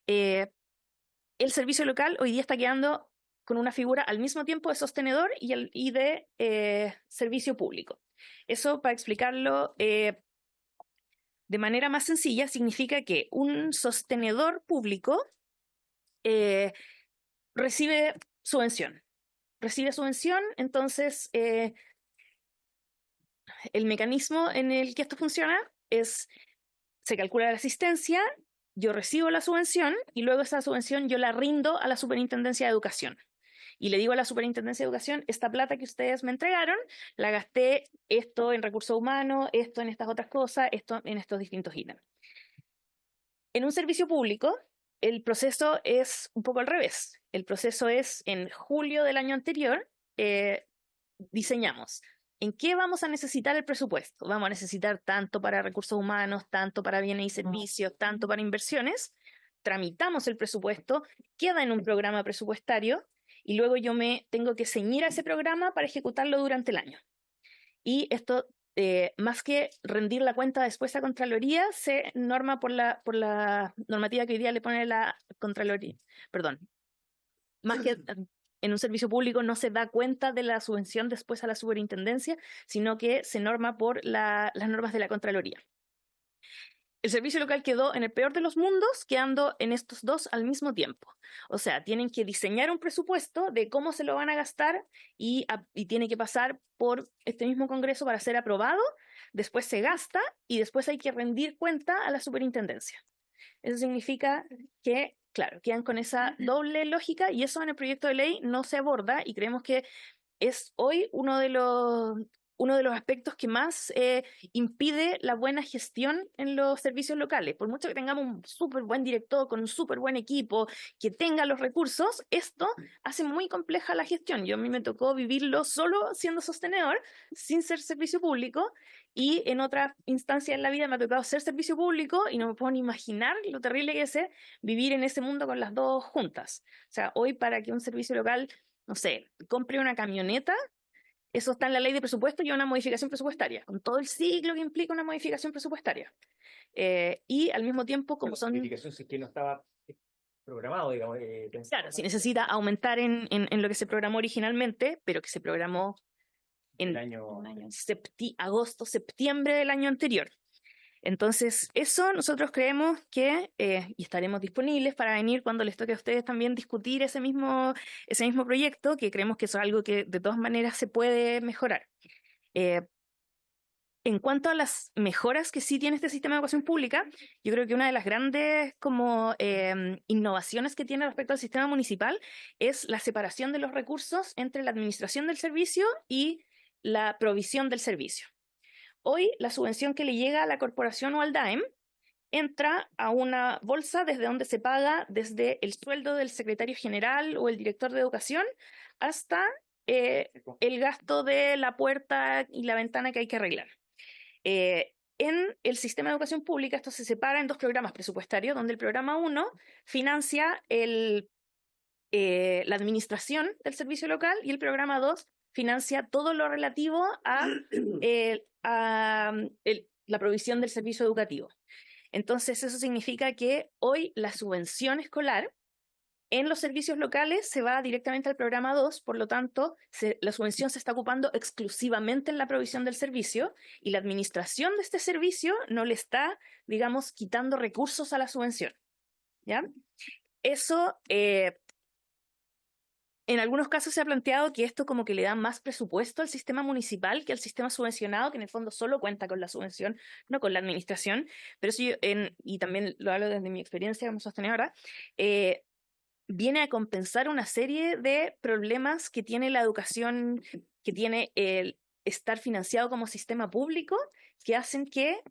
el servicio local hoy día está quedando con una figura al mismo tiempo de sostenedor y de servicio público. Eso, para explicarlo de manera más sencilla, significa que un sostenedor público recibe subvención. Entonces el mecanismo en el que esto funciona es: se calcula la asistencia, yo recibo la subvención y luego esa subvención yo la rindo a la Superintendencia de Educación. Y le digo a la Superintendencia de Educación, esta plata que ustedes me entregaron, la gasté esto en recursos humanos, esto en estas otras cosas, esto en estos distintos ítems. En un servicio público, el proceso es un poco al revés. El proceso es, en julio del año anterior, diseñamos ¿en qué vamos a necesitar el presupuesto? Vamos a necesitar tanto para recursos humanos, tanto para bienes y servicios, tanto para inversiones. Tramitamos el presupuesto, queda en un programa presupuestario y luego yo me tengo que ceñir a ese programa para ejecutarlo durante el año. Y esto, más que rendir la cuenta después a Contraloría, se norma por la normativa que hoy día le pone la Contraloría. Perdón. Más que en un servicio público no se da cuenta de la subvención después a la superintendencia, sino que se norma por las normas de la Contraloría. El servicio local quedó en el peor de los mundos, quedando en estos dos al mismo tiempo. O sea, tienen que diseñar un presupuesto de cómo se lo van a gastar y tiene que pasar por este mismo Congreso para ser aprobado, después se gasta y después hay que rendir cuenta a la superintendencia. Eso significa que, claro, quedan con esa doble lógica y eso en el proyecto de ley no se aborda y creemos que es hoy uno de los uno de los aspectos que más impide la buena gestión en los servicios locales. Por mucho que tengamos un súper buen director con un súper buen equipo, que tenga los recursos, esto hace muy compleja la gestión. A mí me tocó vivirlo solo siendo sostenedor, sin ser servicio público, y en otras instancias en la vida me ha tocado ser servicio público y no me puedo ni imaginar lo terrible que es vivir en ese mundo con las dos juntas. O sea, hoy para que un servicio local, no sé, compre una camioneta, eso está en la ley de presupuesto y una modificación presupuestaria, con todo el ciclo que implica una modificación presupuestaria. Y al mismo tiempo, como son... Modificación si es que no estaba programado, digamos. Claro, si necesita aumentar en lo que se programó originalmente, pero que se programó en agosto, septiembre del año anterior. Entonces, eso nosotros creemos que, y estaremos disponibles para venir cuando les toque a ustedes también discutir ese mismo proyecto, que creemos que eso es algo que de todas maneras se puede mejorar. En cuanto a las mejoras que sí tiene este sistema de educación pública, yo creo que una de las grandes innovaciones que tiene respecto al sistema municipal es la separación de los recursos entre la administración del servicio y la provisión del servicio. Hoy, la subvención que le llega a la corporación o al DAEM entra a una bolsa desde donde se paga desde el sueldo del secretario general o el director de educación hasta el gasto de la puerta y la ventana que hay que arreglar. En el sistema de educación pública esto se separa en dos programas presupuestarios, donde el programa 1 financia la administración del servicio local y el programa 2 financia todo lo relativo a la provisión del servicio educativo. Entonces, eso significa que hoy la subvención escolar en los servicios locales se va directamente al programa 2, por lo tanto, la subvención se está ocupando exclusivamente en la provisión del servicio y la administración de este servicio no le está, digamos, quitando recursos a la subvención. ¿Ya? Eso... en algunos casos se ha planteado que esto como que le da más presupuesto al sistema municipal que al sistema subvencionado, que en el fondo solo cuenta con la subvención, no con la administración. Pero eso y también lo hablo desde mi experiencia como sostenedora, viene a compensar una serie de problemas que tiene la educación, que tiene el estar financiado como sistema público, que hacen que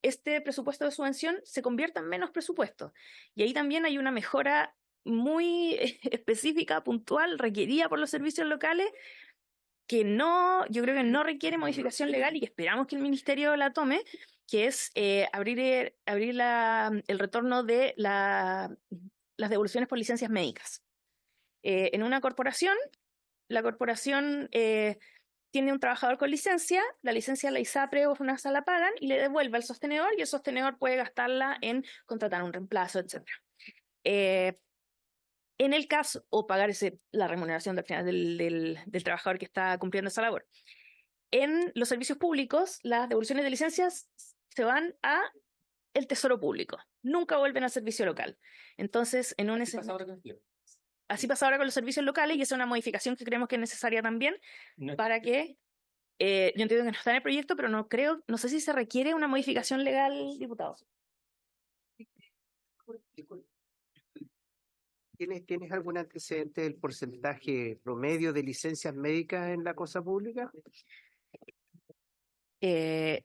este presupuesto de subvención se convierta en menos presupuesto. Y ahí también hay una mejora muy específica, puntual, requerida por los servicios locales, que yo creo que no requiere modificación legal y que esperamos que el Ministerio la tome, que es abrir el retorno de las devoluciones por licencias médicas. En una corporación, la corporación tiene un trabajador con licencia, la licencia la ISAPRE o FONASA la pagan y le devuelve al sostenedor y el sostenedor puede gastarla en contratar un reemplazo, etc. En el caso, o pagar la remuneración del trabajador que está cumpliendo esa labor. En los servicios públicos, las devoluciones de licencias se van a el Tesoro Público. Nunca vuelven al servicio local. Entonces, así pasa ahora con los servicios locales y esa es una modificación que creemos que es necesaria también para que, yo entiendo que no está en el proyecto, pero no sé si se requiere una modificación legal, diputado. ¿Tienes algún antecedente del porcentaje promedio de licencias médicas en la cosa pública? Sí,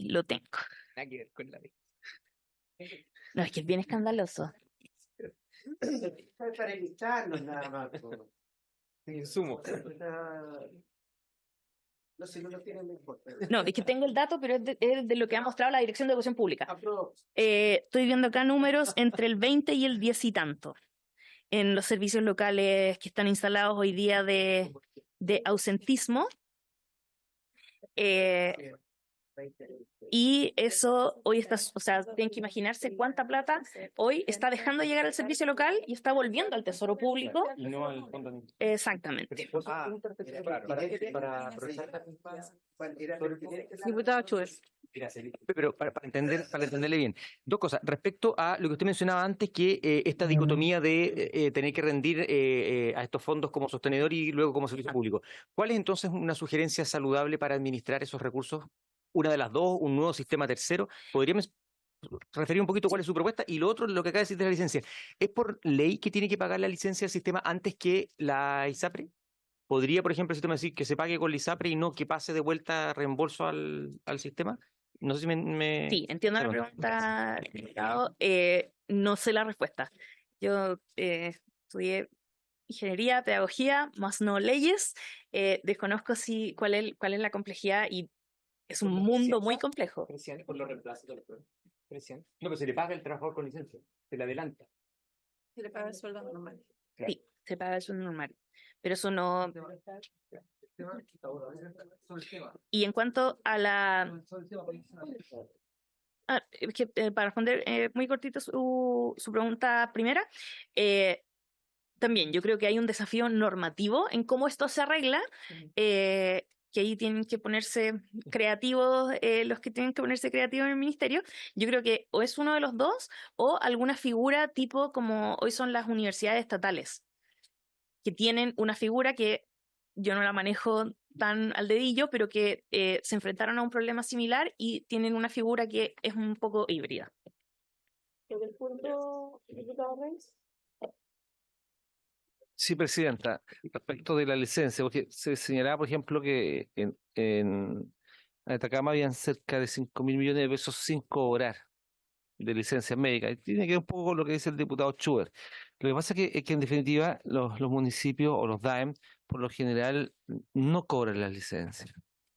lo tengo. Nada que ver con la ley. No, es que es bien escandaloso. Para evitarnos nada más. Insumo. No sé, no lo tienen, no importa. No, es que tengo el dato, pero es de lo que ha mostrado la Dirección de Educación Pública. Estoy viendo acá números entre el 20 y el 10 y tanto en los servicios locales que están instalados hoy día de ausentismo. Y eso hoy está, o sea, tienen que imarginarse cuánta plata hoy está dejando de llegar al servicio local y está volviendo al Tesoro Público. Y no al fondo. Exactamente. Diputado Schubert. Pero para entenderle bien, dos cosas. Respecto a lo que usted mencionaba antes, que esta dicotomía de tener que rendir a estos fondos como sostenedor y luego como servicio público. ¿Cuál es entonces una sugerencia saludable para administrar esos recursos? Una de las dos, un nuevo sistema tercero. ¿Podríamos referir un poquito cuál es su propuesta? Y lo otro, lo que acaba de decir de la licencia. ¿Es por ley que tiene que pagar la licencia del sistema antes que la ISAPRE? ¿Podría, por ejemplo, el sistema decir que se pague con el ISAPRE y no que pase de vuelta reembolso al sistema? No sé si Sí, entiendo la Perdón. pregunta, diputado. No sé la respuesta. Yo estudié ingeniería, pedagogía, más no leyes. Desconozco cuál es la complejidad y es un mundo muy complejo. Por los reemplazos de los no, pero se le paga el trabajador con licencia, se le adelanta. Se le paga el sueldo normal. Sí, se paga el sueldo normal. Pero eso no. Y en cuanto a la. Para responder muy cortito su pregunta primera, también yo creo que hay un desafío normativo en cómo esto se arregla, que ahí tienen que ponerse creativos, los que tienen que ponerse creativos en el ministerio. Yo creo que o es uno de los dos o alguna figura tipo como hoy son las universidades estatales, que tienen una figura que yo no la manejo tan al dedillo, pero que se enfrentaron a un problema similar y tienen una figura que es un poco híbrida. ¿En el punto, diputado Reyes? Sí, presidenta, respecto de la licencia, porque se señalaba, por ejemplo, que en Atacama habían cerca de 5.000 millones de pesos sin cobrar de licencias médicas. Y tiene que ver un poco con lo que dice el diputado Schubert. Lo que pasa es que en definitiva los municipios o los DAEM por lo general no cobran las licencias,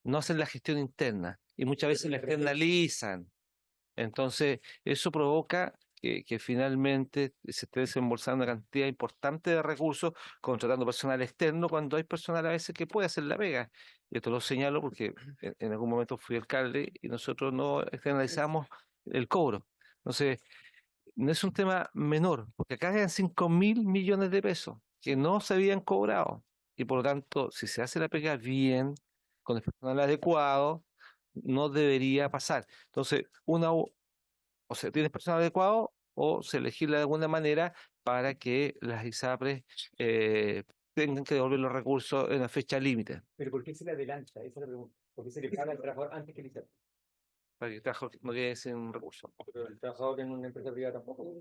no hacen la gestión interna y muchas veces la externalizan. Entonces, eso provoca que finalmente se esté desembolsando una cantidad importante de recursos contratando personal externo cuando hay personal a veces que puede hacer la pega. Y esto lo señalo porque en algún momento fui alcalde y nosotros no externalizamos el cobro. Entonces, no es un tema menor, porque acá hay 5.000 millones de pesos que no se habían cobrado. Y por lo tanto, si se hace la pega bien, con el personal adecuado, no debería pasar. Entonces, o sea, tienes personal adecuado o se legisla de alguna manera para que las ISAPRES tengan que devolver los recursos en la fecha límite. ¿Pero por qué se le adelanta? Esa es la pregunta. ¿Por qué se le paga al trabajador antes que el ISAPRE? Para que el trabajador no quede sin recursos. Pero el trabajador en una empresa privada tampoco.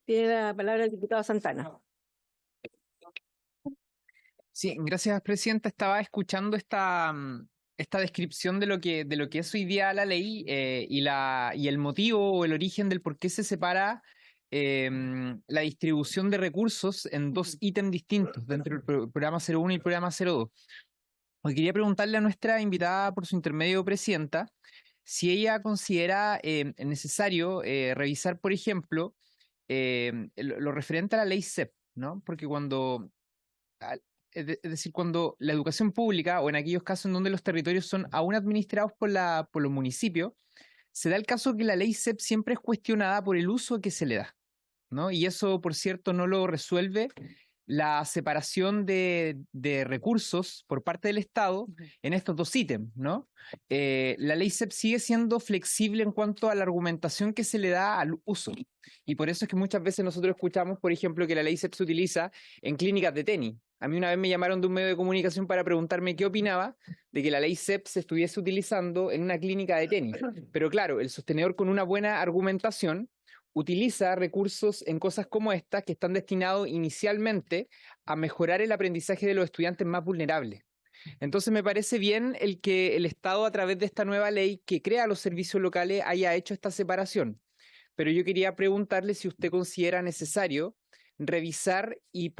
Tiene la palabra el diputado Santana. Sí, gracias, Presidenta. Estaba escuchando esta descripción de lo que es hoy día la ley y el motivo o el origen del por qué se separa la distribución de recursos en dos ítems distintos dentro del programa 01 y el programa 02. Hoy quería preguntarle a nuestra invitada por su intermedio, Presidenta, si ella considera necesario revisar, por ejemplo, lo referente a la ley CEP, ¿no? Porque es decir, cuando la educación pública o en aquellos casos en donde los territorios son aún administrados por los municipios, se da el caso que la ley CEP siempre es cuestionada por el uso que se le da, ¿no? Y eso, por cierto, no lo resuelve la separación de recursos por parte del Estado en estos dos ítems, ¿no? La ley CEP sigue siendo flexible en cuanto a la argumentación que se le da al uso. Y por eso es que muchas veces nosotros escuchamos, por ejemplo, que la ley CEP se utiliza en clínicas de tenis. A mí una vez me llamaron de un medio de comunicación para preguntarme qué opinaba de que la ley CEP se estuviese utilizando en una clínica de tenis. Pero claro, el sostenedor con una buena argumentación utiliza recursos en cosas como estas que están destinados inicialmente a mejorar el aprendizaje de los estudiantes más vulnerables. Entonces me parece bien el que el Estado, a través de esta nueva ley que crea los servicios locales, haya hecho esta separación. Pero yo quería preguntarle si usted considera necesario revisar y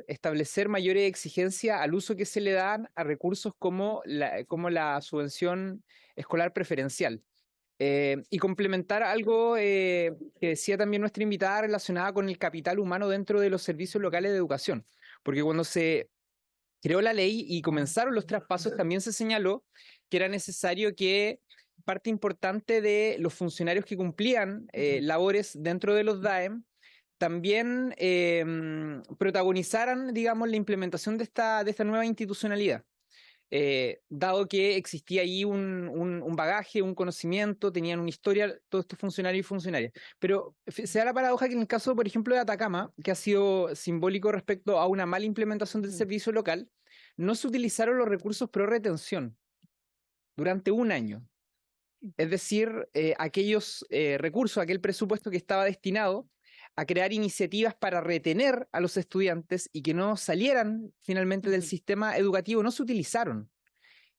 establecer mayores exigencias al uso que se le dan a recursos como la subvención escolar preferencial. Y complementar algo que decía también nuestra invitada relacionada con el capital humano dentro de los servicios locales de educación. Porque cuando se creó la ley y comenzaron los traspasos, también se señaló que era necesario que parte importante de los funcionarios que cumplían labores dentro de los DAEM también protagonizaran, digamos, la implementación de esta nueva institucionalidad. Dado que existía ahí un bagaje, un conocimiento, tenían una historia, todos estos funcionarios y funcionarias. Pero se da la paradoja que en el caso, por ejemplo, de Atacama, que ha sido simbólico respecto a una mala implementación del servicio local, no se utilizaron los recursos pro retención durante un año. Es decir, aquellos recursos, aquel presupuesto que estaba destinado a crear iniciativas para retener a los estudiantes y que no salieran finalmente del sistema educativo, no se utilizaron.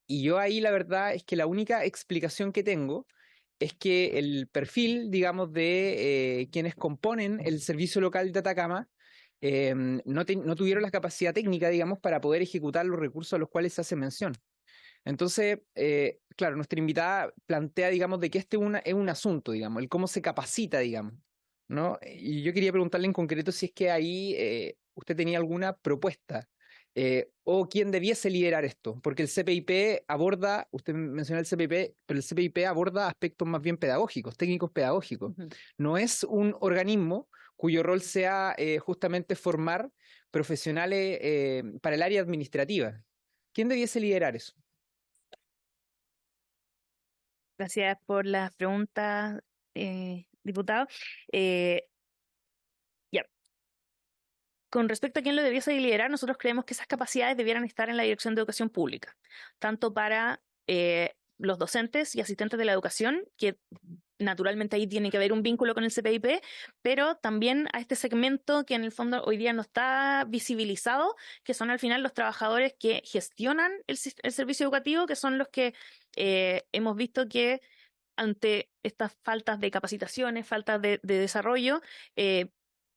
Y yo ahí la verdad es que la única explicación que tengo es que el perfil, digamos, de quienes componen el servicio local de Atacama no tuvieron la capacidad técnica, digamos, para poder ejecutar los recursos a los cuales se hace mención. Entonces, claro, nuestra invitada plantea, digamos, de que este es un asunto, digamos, el cómo se capacita, digamos, ¿no? Y yo quería preguntarle en concreto si es que ahí usted tenía alguna propuesta o quién debiese liderar esto, porque el CPIP aborda, usted mencionó el CPIP, pero el CPIP aborda aspectos más bien pedagógicos, técnicos pedagógicos. No es un organismo cuyo rol sea justamente formar profesionales para el área administrativa. ¿Quién debiese liderar eso? Gracias por las preguntas, diputado. Ya. Con respecto a quién lo debiese liderar, nosotros creemos que esas capacidades debieran estar en la Dirección de Educación Pública, tanto para los docentes y asistentes de la educación, que naturalmente ahí tiene que haber un vínculo con el CPIP, pero también a este segmento que en el fondo hoy día no está visibilizado, que son al final los trabajadores que gestionan el servicio educativo, que son los que hemos visto que ante estas faltas de capacitaciones, faltas de desarrollo,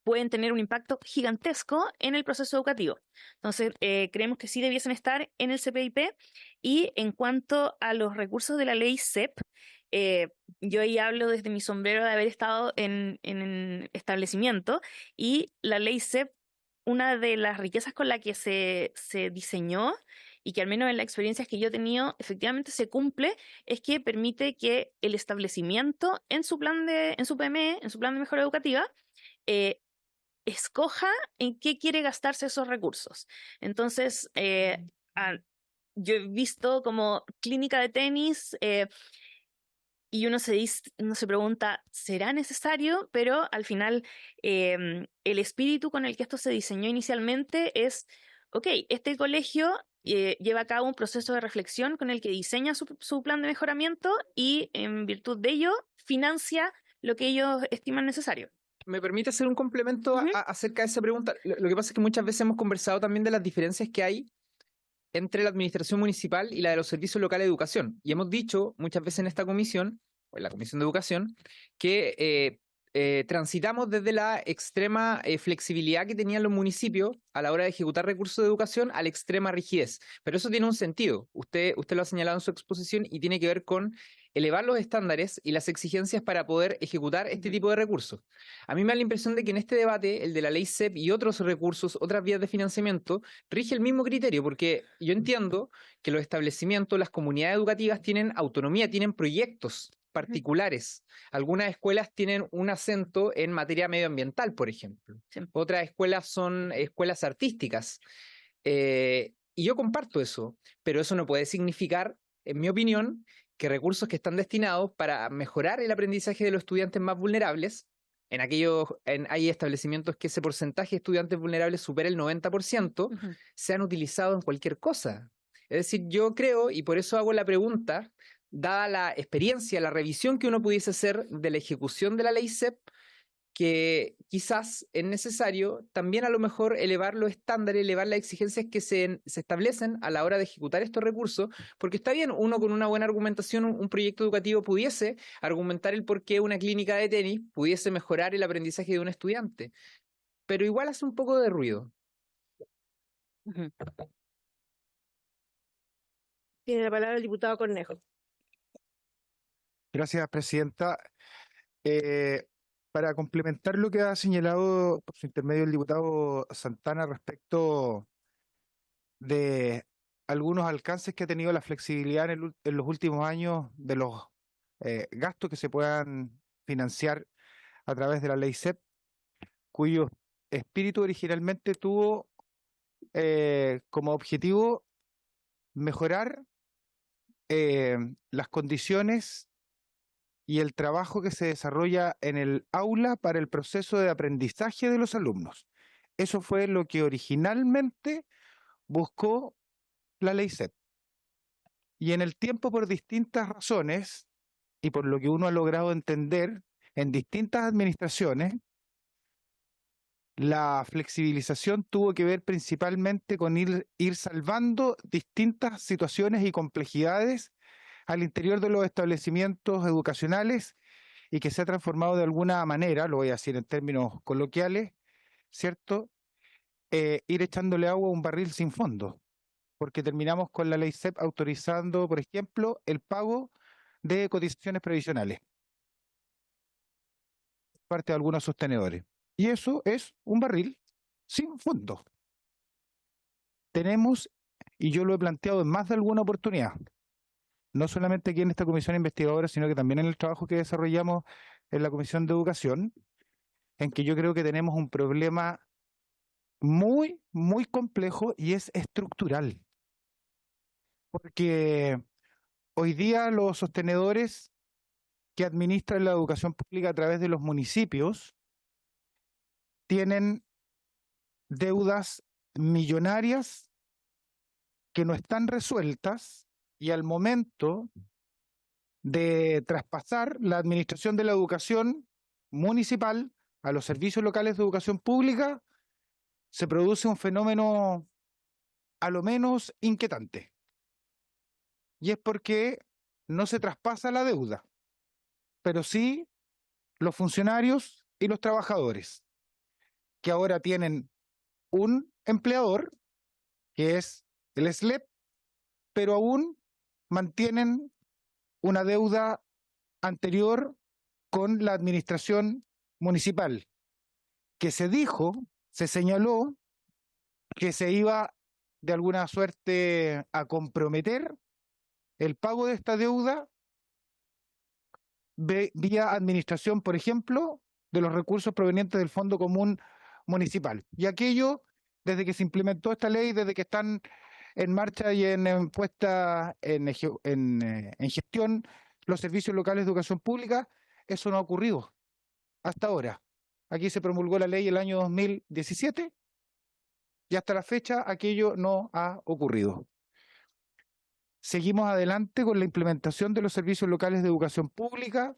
pueden tener un impacto gigantesco en el proceso educativo. Entonces, creemos que sí debiesen estar en el CPIP. Y en cuanto a los recursos de la ley CEP, yo ahí hablo desde mi sombrero de haber estado en establecimiento, y la ley CEP, una de las riquezas con la que se diseñó, y que al menos en las experiencias que yo he tenido efectivamente se cumple, es que permite que el establecimiento en su PME, en su plan de mejora educativa, escoja en qué quiere gastarse esos recursos. Entonces, yo he visto como clínica de tenis y uno se pregunta, ¿será necesario? Pero al final el espíritu con el que esto se diseñó inicialmente es, ok, este colegio lleva a cabo un proceso de reflexión con el que diseña su plan de mejoramiento y en virtud de ello financia lo que ellos estiman necesario. ¿Me permite hacer un complemento acerca de esa pregunta? Lo que pasa es que muchas veces hemos conversado también de las diferencias que hay entre la administración municipal y la de los servicios locales de educación. Y hemos dicho muchas veces en esta comisión, o en la Comisión de Educación, que transitamos desde la extrema flexibilidad que tenían los municipios a la hora de ejecutar recursos de educación a la extrema rigidez. Pero eso tiene un sentido. Usted lo ha señalado en su exposición y tiene que ver con elevar los estándares y las exigencias para poder ejecutar este tipo de recursos. A mí me da la impresión de que en este debate, el de la ley CEP y otros recursos, otras vías de financiamiento, rige el mismo criterio, porque yo entiendo que los establecimientos, las comunidades educativas tienen autonomía, tienen proyectos particulares. Algunas escuelas tienen un acento en materia medioambiental, por ejemplo. Sí. Otras escuelas son escuelas artísticas. Y yo comparto eso, pero eso no puede significar, en mi opinión, que recursos que están destinados para mejorar el aprendizaje de los estudiantes más vulnerables, hay establecimientos que ese porcentaje de estudiantes vulnerables supera el 90%, sean utilizados en cualquier cosa. Es decir, yo creo, y por eso hago la pregunta, dada la experiencia, la revisión que uno pudiese hacer de la ejecución de la ley CEP, que quizás es necesario también a lo mejor elevar los estándares, elevar las exigencias que se establecen a la hora de ejecutar estos recursos, porque está bien, uno con una buena argumentación, un proyecto educativo pudiese argumentar el por qué una clínica de tenis pudiese mejorar el aprendizaje de un estudiante, pero igual hace un poco de ruido. Tiene la palabra el diputado Cornejo. Gracias, presidenta. Para complementar lo que ha señalado por su intermedio el diputado Santana respecto de algunos alcances que ha tenido la flexibilidad en los últimos años de los gastos que se puedan financiar a través de la ley CEP, cuyo espíritu originalmente tuvo como objetivo mejorar las condiciones y el trabajo que se desarrolla en el aula para el proceso de aprendizaje de los alumnos. Eso fue lo que originalmente buscó la ley CEP. Y en el tiempo, por distintas razones, y por lo que uno ha logrado entender en distintas administraciones, la flexibilización tuvo que ver principalmente con ir salvando distintas situaciones y complejidades al interior de los establecimientos educacionales y que se ha transformado de alguna manera, lo voy a decir en términos coloquiales, ¿cierto? Ir echándole agua a un barril sin fondo, porque terminamos con la ley SEP autorizando, por ejemplo, el pago de cotizaciones previsionales por parte de algunos sostenedores. Y eso es un barril sin fondo. Tenemos, y yo lo he planteado en más de alguna oportunidad, no solamente aquí en esta comisión investigadora, sino que también en el trabajo que desarrollamos en la Comisión de Educación, en que yo creo que tenemos un problema muy, muy complejo y es estructural. Porque hoy día los sostenedores que administran la educación pública a través de los municipios tienen deudas millonarias que no están resueltas y al momento de traspasar la administración de la educación municipal a los servicios locales de educación pública, se produce un fenómeno a lo menos inquietante. Y es porque no se traspasa la deuda, pero sí los funcionarios y los trabajadores, que ahora tienen un empleador, que es el SLEP, pero aún mantienen una deuda anterior con la administración municipal, que se dijo, se señaló que se iba de alguna suerte a comprometer el pago de esta deuda vía administración, por ejemplo, de los recursos provenientes del Fondo Común Municipal. Y aquello, desde que se implementó esta ley, desde que están en marcha y en puesta en gestión los servicios locales de educación pública, eso no ha ocurrido hasta ahora. Aquí se promulgó la ley el año 2017 y hasta la fecha aquello no ha ocurrido. Seguimos adelante con la implementación de los servicios locales de educación pública,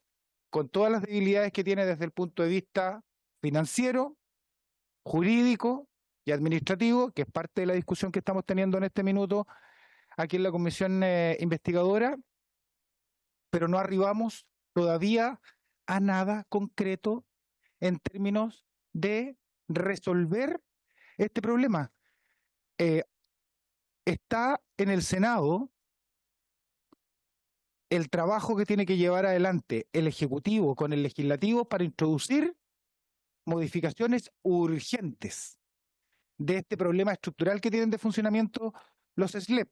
con todas las debilidades que tiene desde el punto de vista financiero, jurídico y administrativo, que es parte de la discusión que estamos teniendo en este minuto aquí en la comisión investigadora, pero no arribamos todavía a nada concreto en términos de resolver este problema. Está en el Senado el trabajo que tiene que llevar adelante el Ejecutivo con el Legislativo para introducir modificaciones urgentes de este problema estructural que tienen de funcionamiento los SLEP,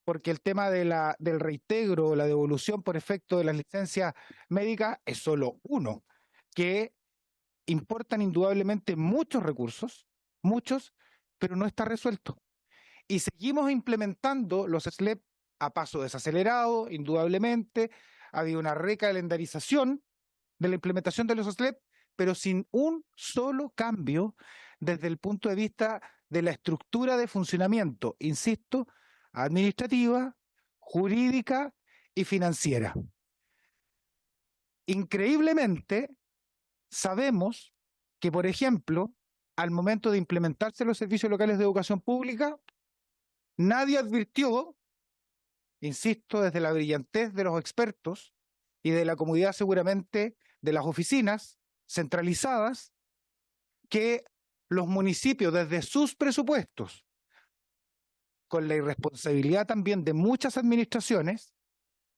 porque el tema de del reintegro o la devolución por efecto de las licencias médicas es solo uno, que importan indudablemente muchos recursos, muchos, pero no está resuelto. Y seguimos implementando los SLEP a paso desacelerado, indudablemente. Ha habido una recalendarización de la implementación de los SLEP, pero sin un solo cambio desde el punto de vista de la estructura de funcionamiento, insisto, administrativa, jurídica y financiera. Increíblemente, sabemos que, por ejemplo, al momento de implementarse los servicios locales de educación pública, nadie advirtió, insisto, desde la brillantez de los expertos y de la comodidad seguramente de las oficinas centralizadas, que los municipios desde sus presupuestos, con la irresponsabilidad también de muchas administraciones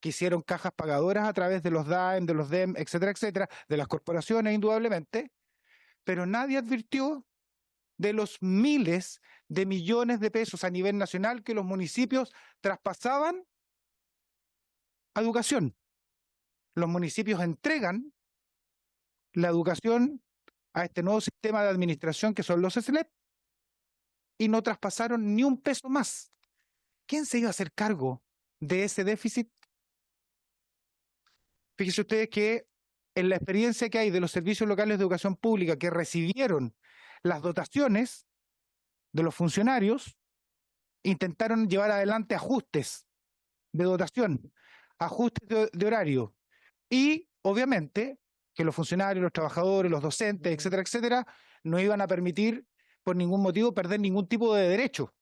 que hicieron cajas pagadoras a través de los DAEM, de los DEM, etcétera, etcétera, de las corporaciones indudablemente, pero nadie advirtió de los miles de millones de pesos a nivel nacional que los municipios traspasaban a educación. Los municipios entregan la educación a este nuevo sistema de administración que son los SLEP y no traspasaron ni un peso más. ¿Quién se iba a hacer cargo de ese déficit? Fíjense ustedes que en la experiencia que hay de los servicios locales de educación pública que recibieron las dotaciones de los funcionarios, intentaron llevar adelante ajustes de dotación, ajustes de horario y, obviamente, que los funcionarios, los trabajadores, los docentes, etcétera, etcétera, no iban a permitir por ningún motivo perder ningún tipo de derecho.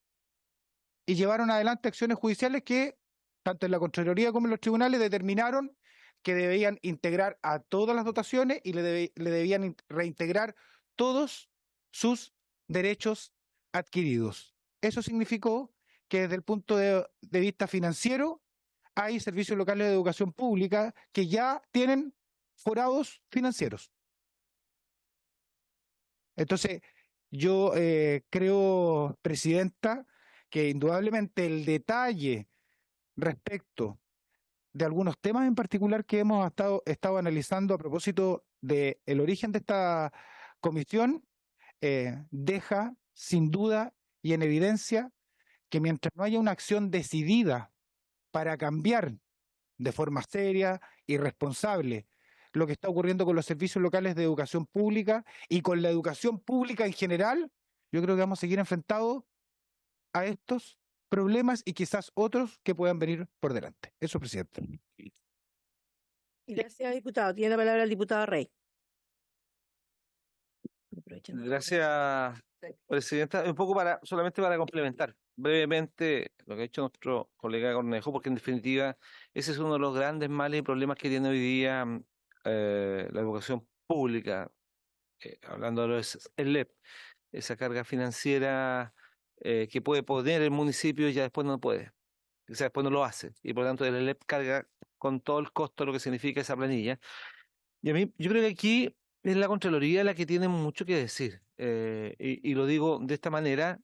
Y llevaron adelante acciones judiciales que, tanto en la Contraloría como en los tribunales, determinaron que debían integrar a todas las dotaciones y le debían reintegrar todos sus derechos adquiridos. Eso significó que desde el punto de vista financiero hay servicios locales de educación pública que ya tienen forados financieros. Entonces, yo creo, Presidenta, que indudablemente el detalle respecto de algunos temas en particular que hemos estado analizando a propósito del origen de esta comisión, deja sin duda y en evidencia que mientras no haya una acción decidida para cambiar de forma seria y responsable lo que está ocurriendo con los servicios locales de educación pública y con la educación pública en general, yo creo que vamos a seguir enfrentados a estos problemas y quizás otros que puedan venir por delante. Eso, Presidente. Gracias, diputado. Tiene la palabra el diputado Rey. Gracias, Presidenta. Un poco solamente para complementar brevemente lo que ha dicho nuestro colega Cornejo, porque en definitiva ese es uno de los grandes males y problemas que tiene hoy día la educación pública, hablando de los SLEP, esa carga financiera que puede poner el municipio y ya después no puede, o sea, después no lo hace, y por lo tanto el SLEP carga con todo el costo de lo que significa esa planilla. Y a mí, yo creo que aquí es la Contraloría la que tiene mucho que decir, y lo digo de esta manera,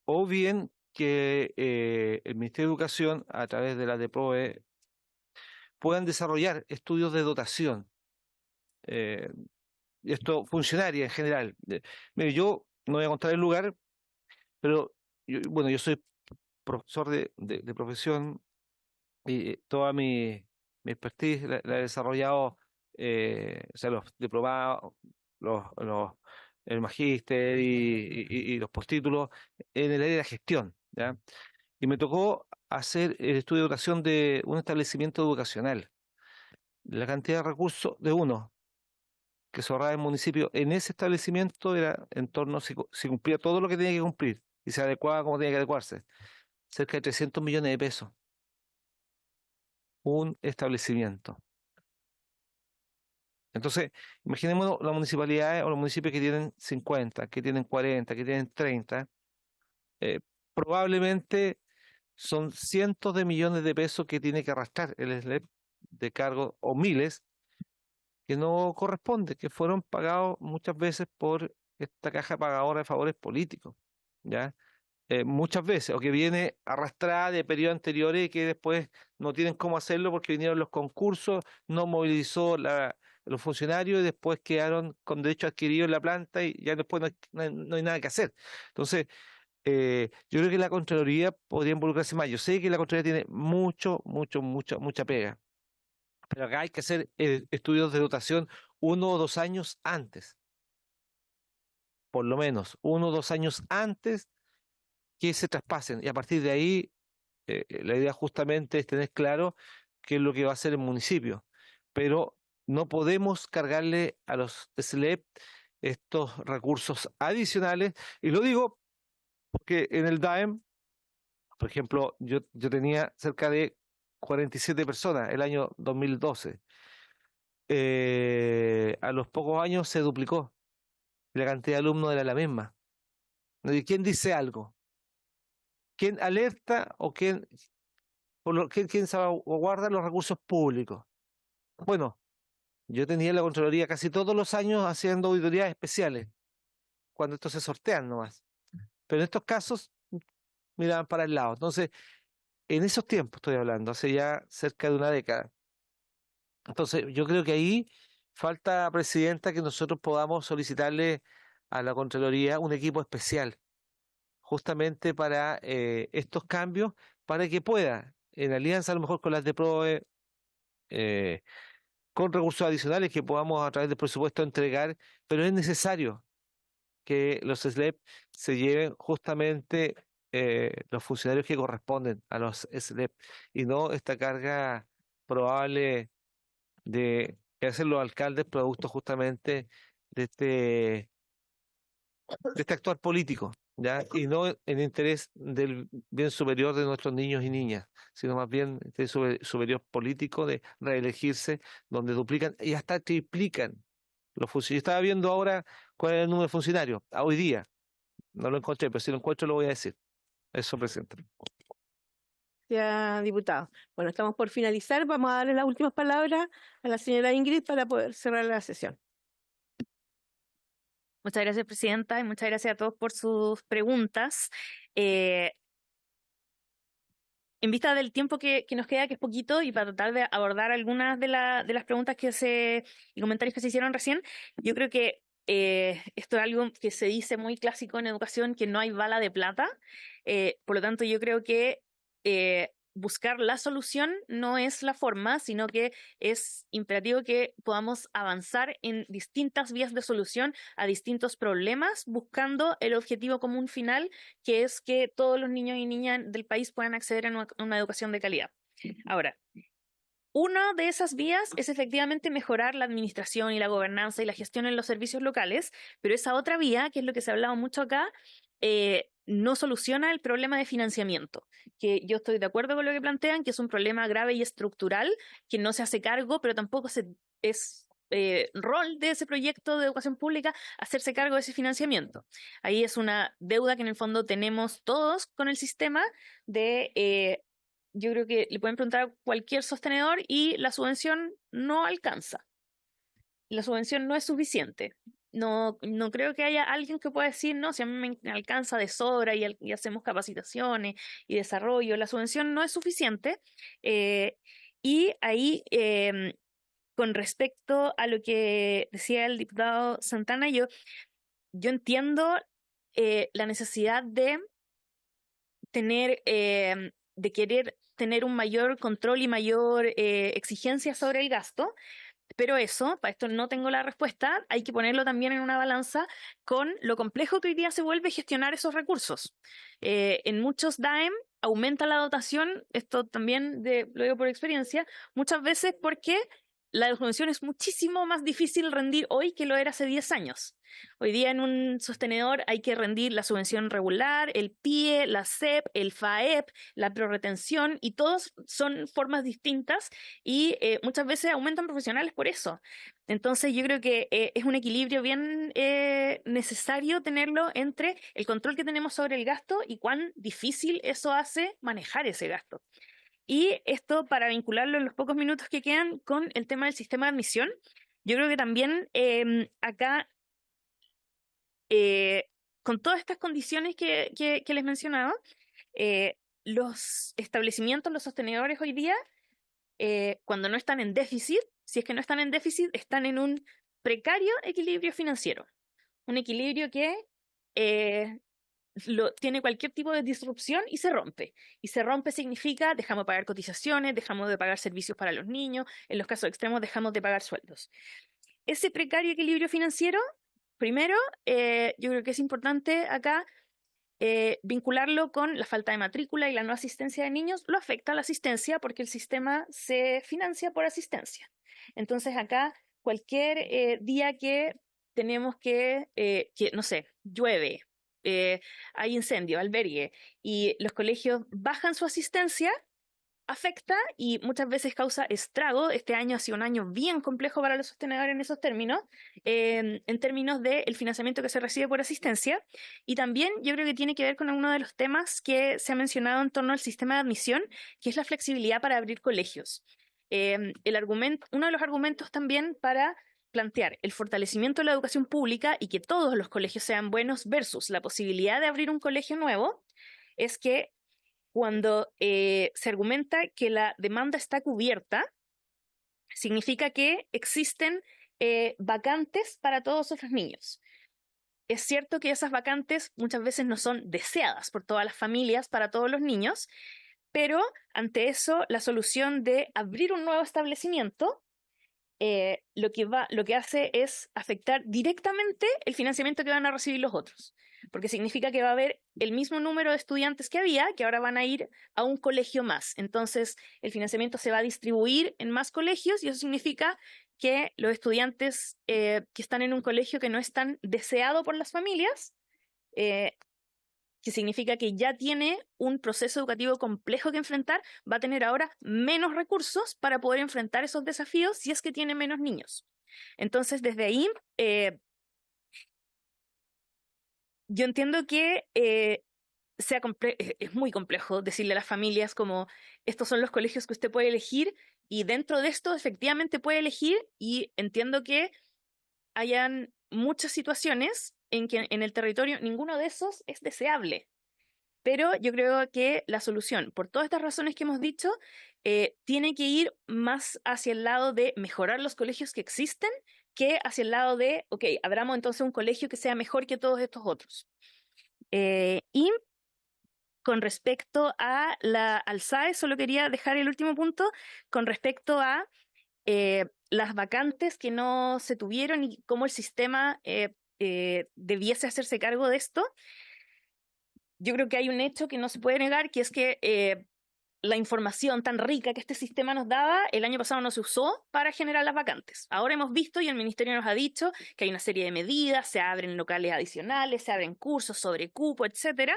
o bien que el Ministerio de Educación, a través de la DEPROE, puedan desarrollar estudios de dotación, y esto funcionaria en general. Mire, yo no voy a contar el lugar, pero bueno, yo soy profesor de profesión y toda mi expertise la he desarrollado, o sea, los diplomados, el magíster y los postítulos en el área de la gestión, ¿ya? Y me tocó hacer el estudio de dotación de un establecimiento educacional. La cantidad de recursos de uno que se ahorraba el municipio en ese establecimiento era en torno, si cumplía todo lo que tenía que cumplir y se adecuaba como tenía que adecuarse, cerca de 300 millones de pesos. Un establecimiento. Entonces, imaginémonos las municipalidades o los municipios que tienen 50, que tienen 40, que tienen 30, probablemente son cientos de millones de pesos que tiene que arrastrar el SLEP de cargo, o miles, que no corresponde, que fueron pagados muchas veces por esta caja pagadora de favores políticos, ¿ya? Muchas veces, o que viene arrastrada de periodos anteriores y que después no tienen cómo hacerlo porque vinieron los concursos, no movilizó los funcionarios y después quedaron con derecho adquirido en la planta y ya después no hay nada que hacer. Entonces, yo creo que la Contraloría podría involucrarse más. Yo sé que la Contraloría tiene mucha pega, pero acá hay que hacer estudios de dotación 1 o 2 años antes, por lo menos 1 o 2 años antes que se traspasen, y a partir de ahí la idea justamente es tener claro qué es lo que va a hacer el municipio, pero no podemos cargarle a los SLEP estos recursos adicionales, y lo digo porque en el DAEM, por ejemplo, yo tenía cerca de 47 personas el año 2012. A los pocos años se duplicó, la cantidad de alumnos era la misma. ¿Y quién dice algo? ¿Quién alerta o quién salvaguarda los recursos públicos? Bueno, yo tenía en la Contraloría casi todos los años haciendo auditorías especiales, cuando estos se sortean nomás. Pero en estos casos miraban para el lado. Entonces, en esos tiempos estoy hablando, hace ya cerca de una década. Entonces, yo creo que ahí falta, Presidenta, que nosotros podamos solicitarle a la Contraloría un equipo especial, justamente para estos cambios, para que pueda, en alianza a lo mejor con las DEPROE, con recursos adicionales que podamos a través del presupuesto entregar, pero es necesario que los SLEP se lleven justamente los funcionarios que corresponden a los SLEP y no esta carga probable de que hacen los alcaldes producto justamente de este actuar político, ¿ya? Y no en interés del bien superior de nuestros niños y niñas, sino más bien este superior político de reelegirse, donde duplican y hasta triplican los funcionarios. Estaba viendo ahora cuál es el número de funcionarios, a hoy día, no lo encontré, pero si lo encuentro lo voy a decir. Eso, presidente. Gracias, diputado. Bueno, estamos por finalizar. Vamos a darle las últimas palabras a la señora Ingrid para poder cerrar la sesión. Muchas gracias, presidenta, y muchas gracias a todos por sus preguntas. En vista del tiempo que nos queda, que es poquito, y para tratar de abordar algunas de las preguntas y comentarios que se hicieron recién, yo creo que esto es algo que se dice muy clásico en educación, que no hay bala de plata. Por lo tanto, yo creo que buscar la solución no es la forma, sino que es imperativo que podamos avanzar en distintas vías de solución a distintos problemas, buscando el objetivo común final, que es que todos los niños y niñas del país puedan acceder a una educación de calidad. Ahora, una de esas vías es efectivamente mejorar la administración y la gobernanza y la gestión en los servicios locales, pero esa otra vía, que es lo que se ha hablado mucho acá, no soluciona el problema de financiamiento, que yo estoy de acuerdo con lo que plantean, que es un problema grave y estructural, que no se hace cargo, pero tampoco es rol de ese proyecto de educación pública hacerse cargo de ese financiamiento. Ahí es una deuda que en el fondo tenemos todos con el sistema yo creo que le pueden preguntar a cualquier sostenedor y la subvención no alcanza. La subvención no es suficiente. No creo que haya alguien que pueda decir, no, si a mí me alcanza de sobra y hacemos capacitaciones y desarrollo, la subvención no es suficiente. Y ahí, con respecto a lo que decía el diputado Santana, yo entiendo la necesidad de querer tener un mayor control y mayor exigencia sobre el gasto, pero para esto no tengo la respuesta, hay que ponerlo también en una balanza con lo complejo que hoy día se vuelve gestionar esos recursos. En muchos DAEM aumenta la dotación, esto también lo digo por experiencia, muchas veces porque la subvención es muchísimo más difícil rendir hoy que lo era hace 10 años. Hoy día en un sostenedor hay que rendir la subvención regular, el PIE, la SEP, el FAEP, la prorretención, y todos son formas distintas y muchas veces aumentan profesionales por eso. Entonces yo creo que es un equilibrio bien necesario tenerlo entre el control que tenemos sobre el gasto y cuán difícil eso hace manejar ese gasto. Y esto, para vincularlo en los pocos minutos que quedan con el tema del sistema de admisión, yo creo que también acá, con todas estas condiciones que les mencionaba, los establecimientos, los sostenedores hoy día, cuando no están en déficit, si es que no están en déficit, están en un precario equilibrio financiero. Un equilibrio que tiene cualquier tipo de disrupción y se rompe. Y se rompe significa dejamos de pagar cotizaciones, dejamos de pagar servicios para los niños, en los casos extremos dejamos de pagar sueldos. Ese precario equilibrio financiero, primero, yo creo que es importante acá vincularlo con la falta de matrícula y la no asistencia de niños. Lo afecta a la asistencia porque el sistema se financia por asistencia. Entonces acá cualquier día que tenemos que no sé, llueve, hay incendio, albergue, y los colegios bajan su asistencia, afecta y muchas veces causa estrago. Este año ha sido un año bien complejo para los sostenedores en esos términos, en términos del financiamiento que se recibe por asistencia. Y también yo creo que tiene que ver con uno de los temas que se ha mencionado en torno al sistema de admisión, que es la flexibilidad para abrir colegios. Uno de los argumentos también para plantear el fortalecimiento de la educación pública y que todos los colegios sean buenos versus la posibilidad de abrir un colegio nuevo es que cuando se argumenta que la demanda está cubierta, significa que existen vacantes para todos esos niños. Es cierto que esas vacantes muchas veces no son deseadas por todas las familias para todos los niños, pero ante eso la solución de abrir un nuevo establecimiento lo que hace es afectar directamente el financiamiento que van a recibir los otros, porque significa que va a haber el mismo número de estudiantes que había, que ahora van a ir a un colegio más. Entonces, el financiamiento se va a distribuir en más colegios y eso significa que los estudiantes que están en un colegio que no es tan deseado por las familias, que significa que ya tiene un proceso educativo complejo que enfrentar, va a tener ahora menos recursos para poder enfrentar esos desafíos si es que tiene menos niños. Entonces, desde ahí, yo entiendo que es muy complejo decirle a las familias como estos son los colegios que usted puede elegir y dentro de esto efectivamente puede elegir, y entiendo que hayan muchas situaciones en que en el territorio ninguno de esos es deseable. Pero yo creo que la solución, por todas estas razones que hemos dicho, tiene que ir más hacia el lado de mejorar los colegios que existen que hacia el lado de, ok, abramos entonces un colegio que sea mejor que todos estos otros. Y con respecto a al SAE, solo quería dejar el último punto con respecto a las vacantes que no se tuvieron y cómo el sistema debiese hacerse cargo de esto. Yo creo que hay un hecho que no se puede negar, que es que la información tan rica que este sistema nos daba el año pasado no se usó para generar las vacantes. Ahora hemos visto y el Ministerio nos ha dicho que hay una serie de medidas, se abren locales adicionales, se abren cursos sobre cupo, etcétera,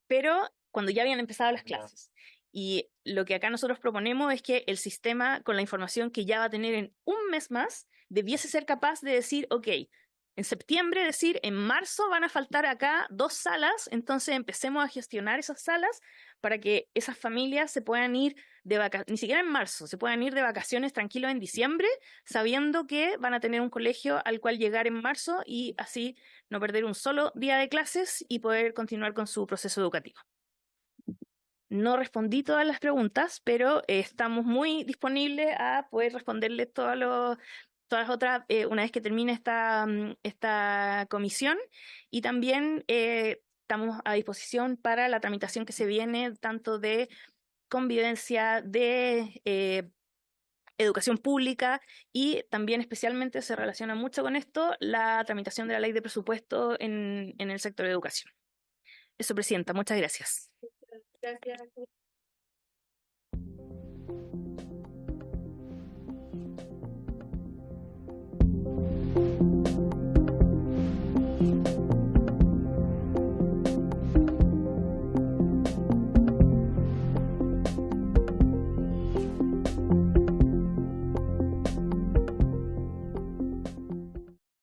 pero cuando ya habían empezado las clases. Y lo que acá nosotros proponemos es que el sistema, con la información que ya va a tener en un mes más, debiese ser capaz de decir, ok, en septiembre, decir, en marzo van a faltar acá 2 salas, entonces empecemos a gestionar esas salas para que esas familias se puedan ir de vacaciones, ni siquiera en marzo, se puedan ir de vacaciones tranquilos en diciembre, sabiendo que van a tener un colegio al cual llegar en marzo y así no perder un solo día de clases y poder continuar con su proceso educativo. No respondí todas las preguntas, pero estamos muy disponibles a poder responderles todas las otras una vez que termine esta comisión, y también estamos a disposición para la tramitación que se viene tanto de convivencia, de educación pública, y también especialmente se relaciona mucho con esto la tramitación de la ley de presupuesto en el sector de educación. Eso, Presidenta, muchas gracias. Gracias.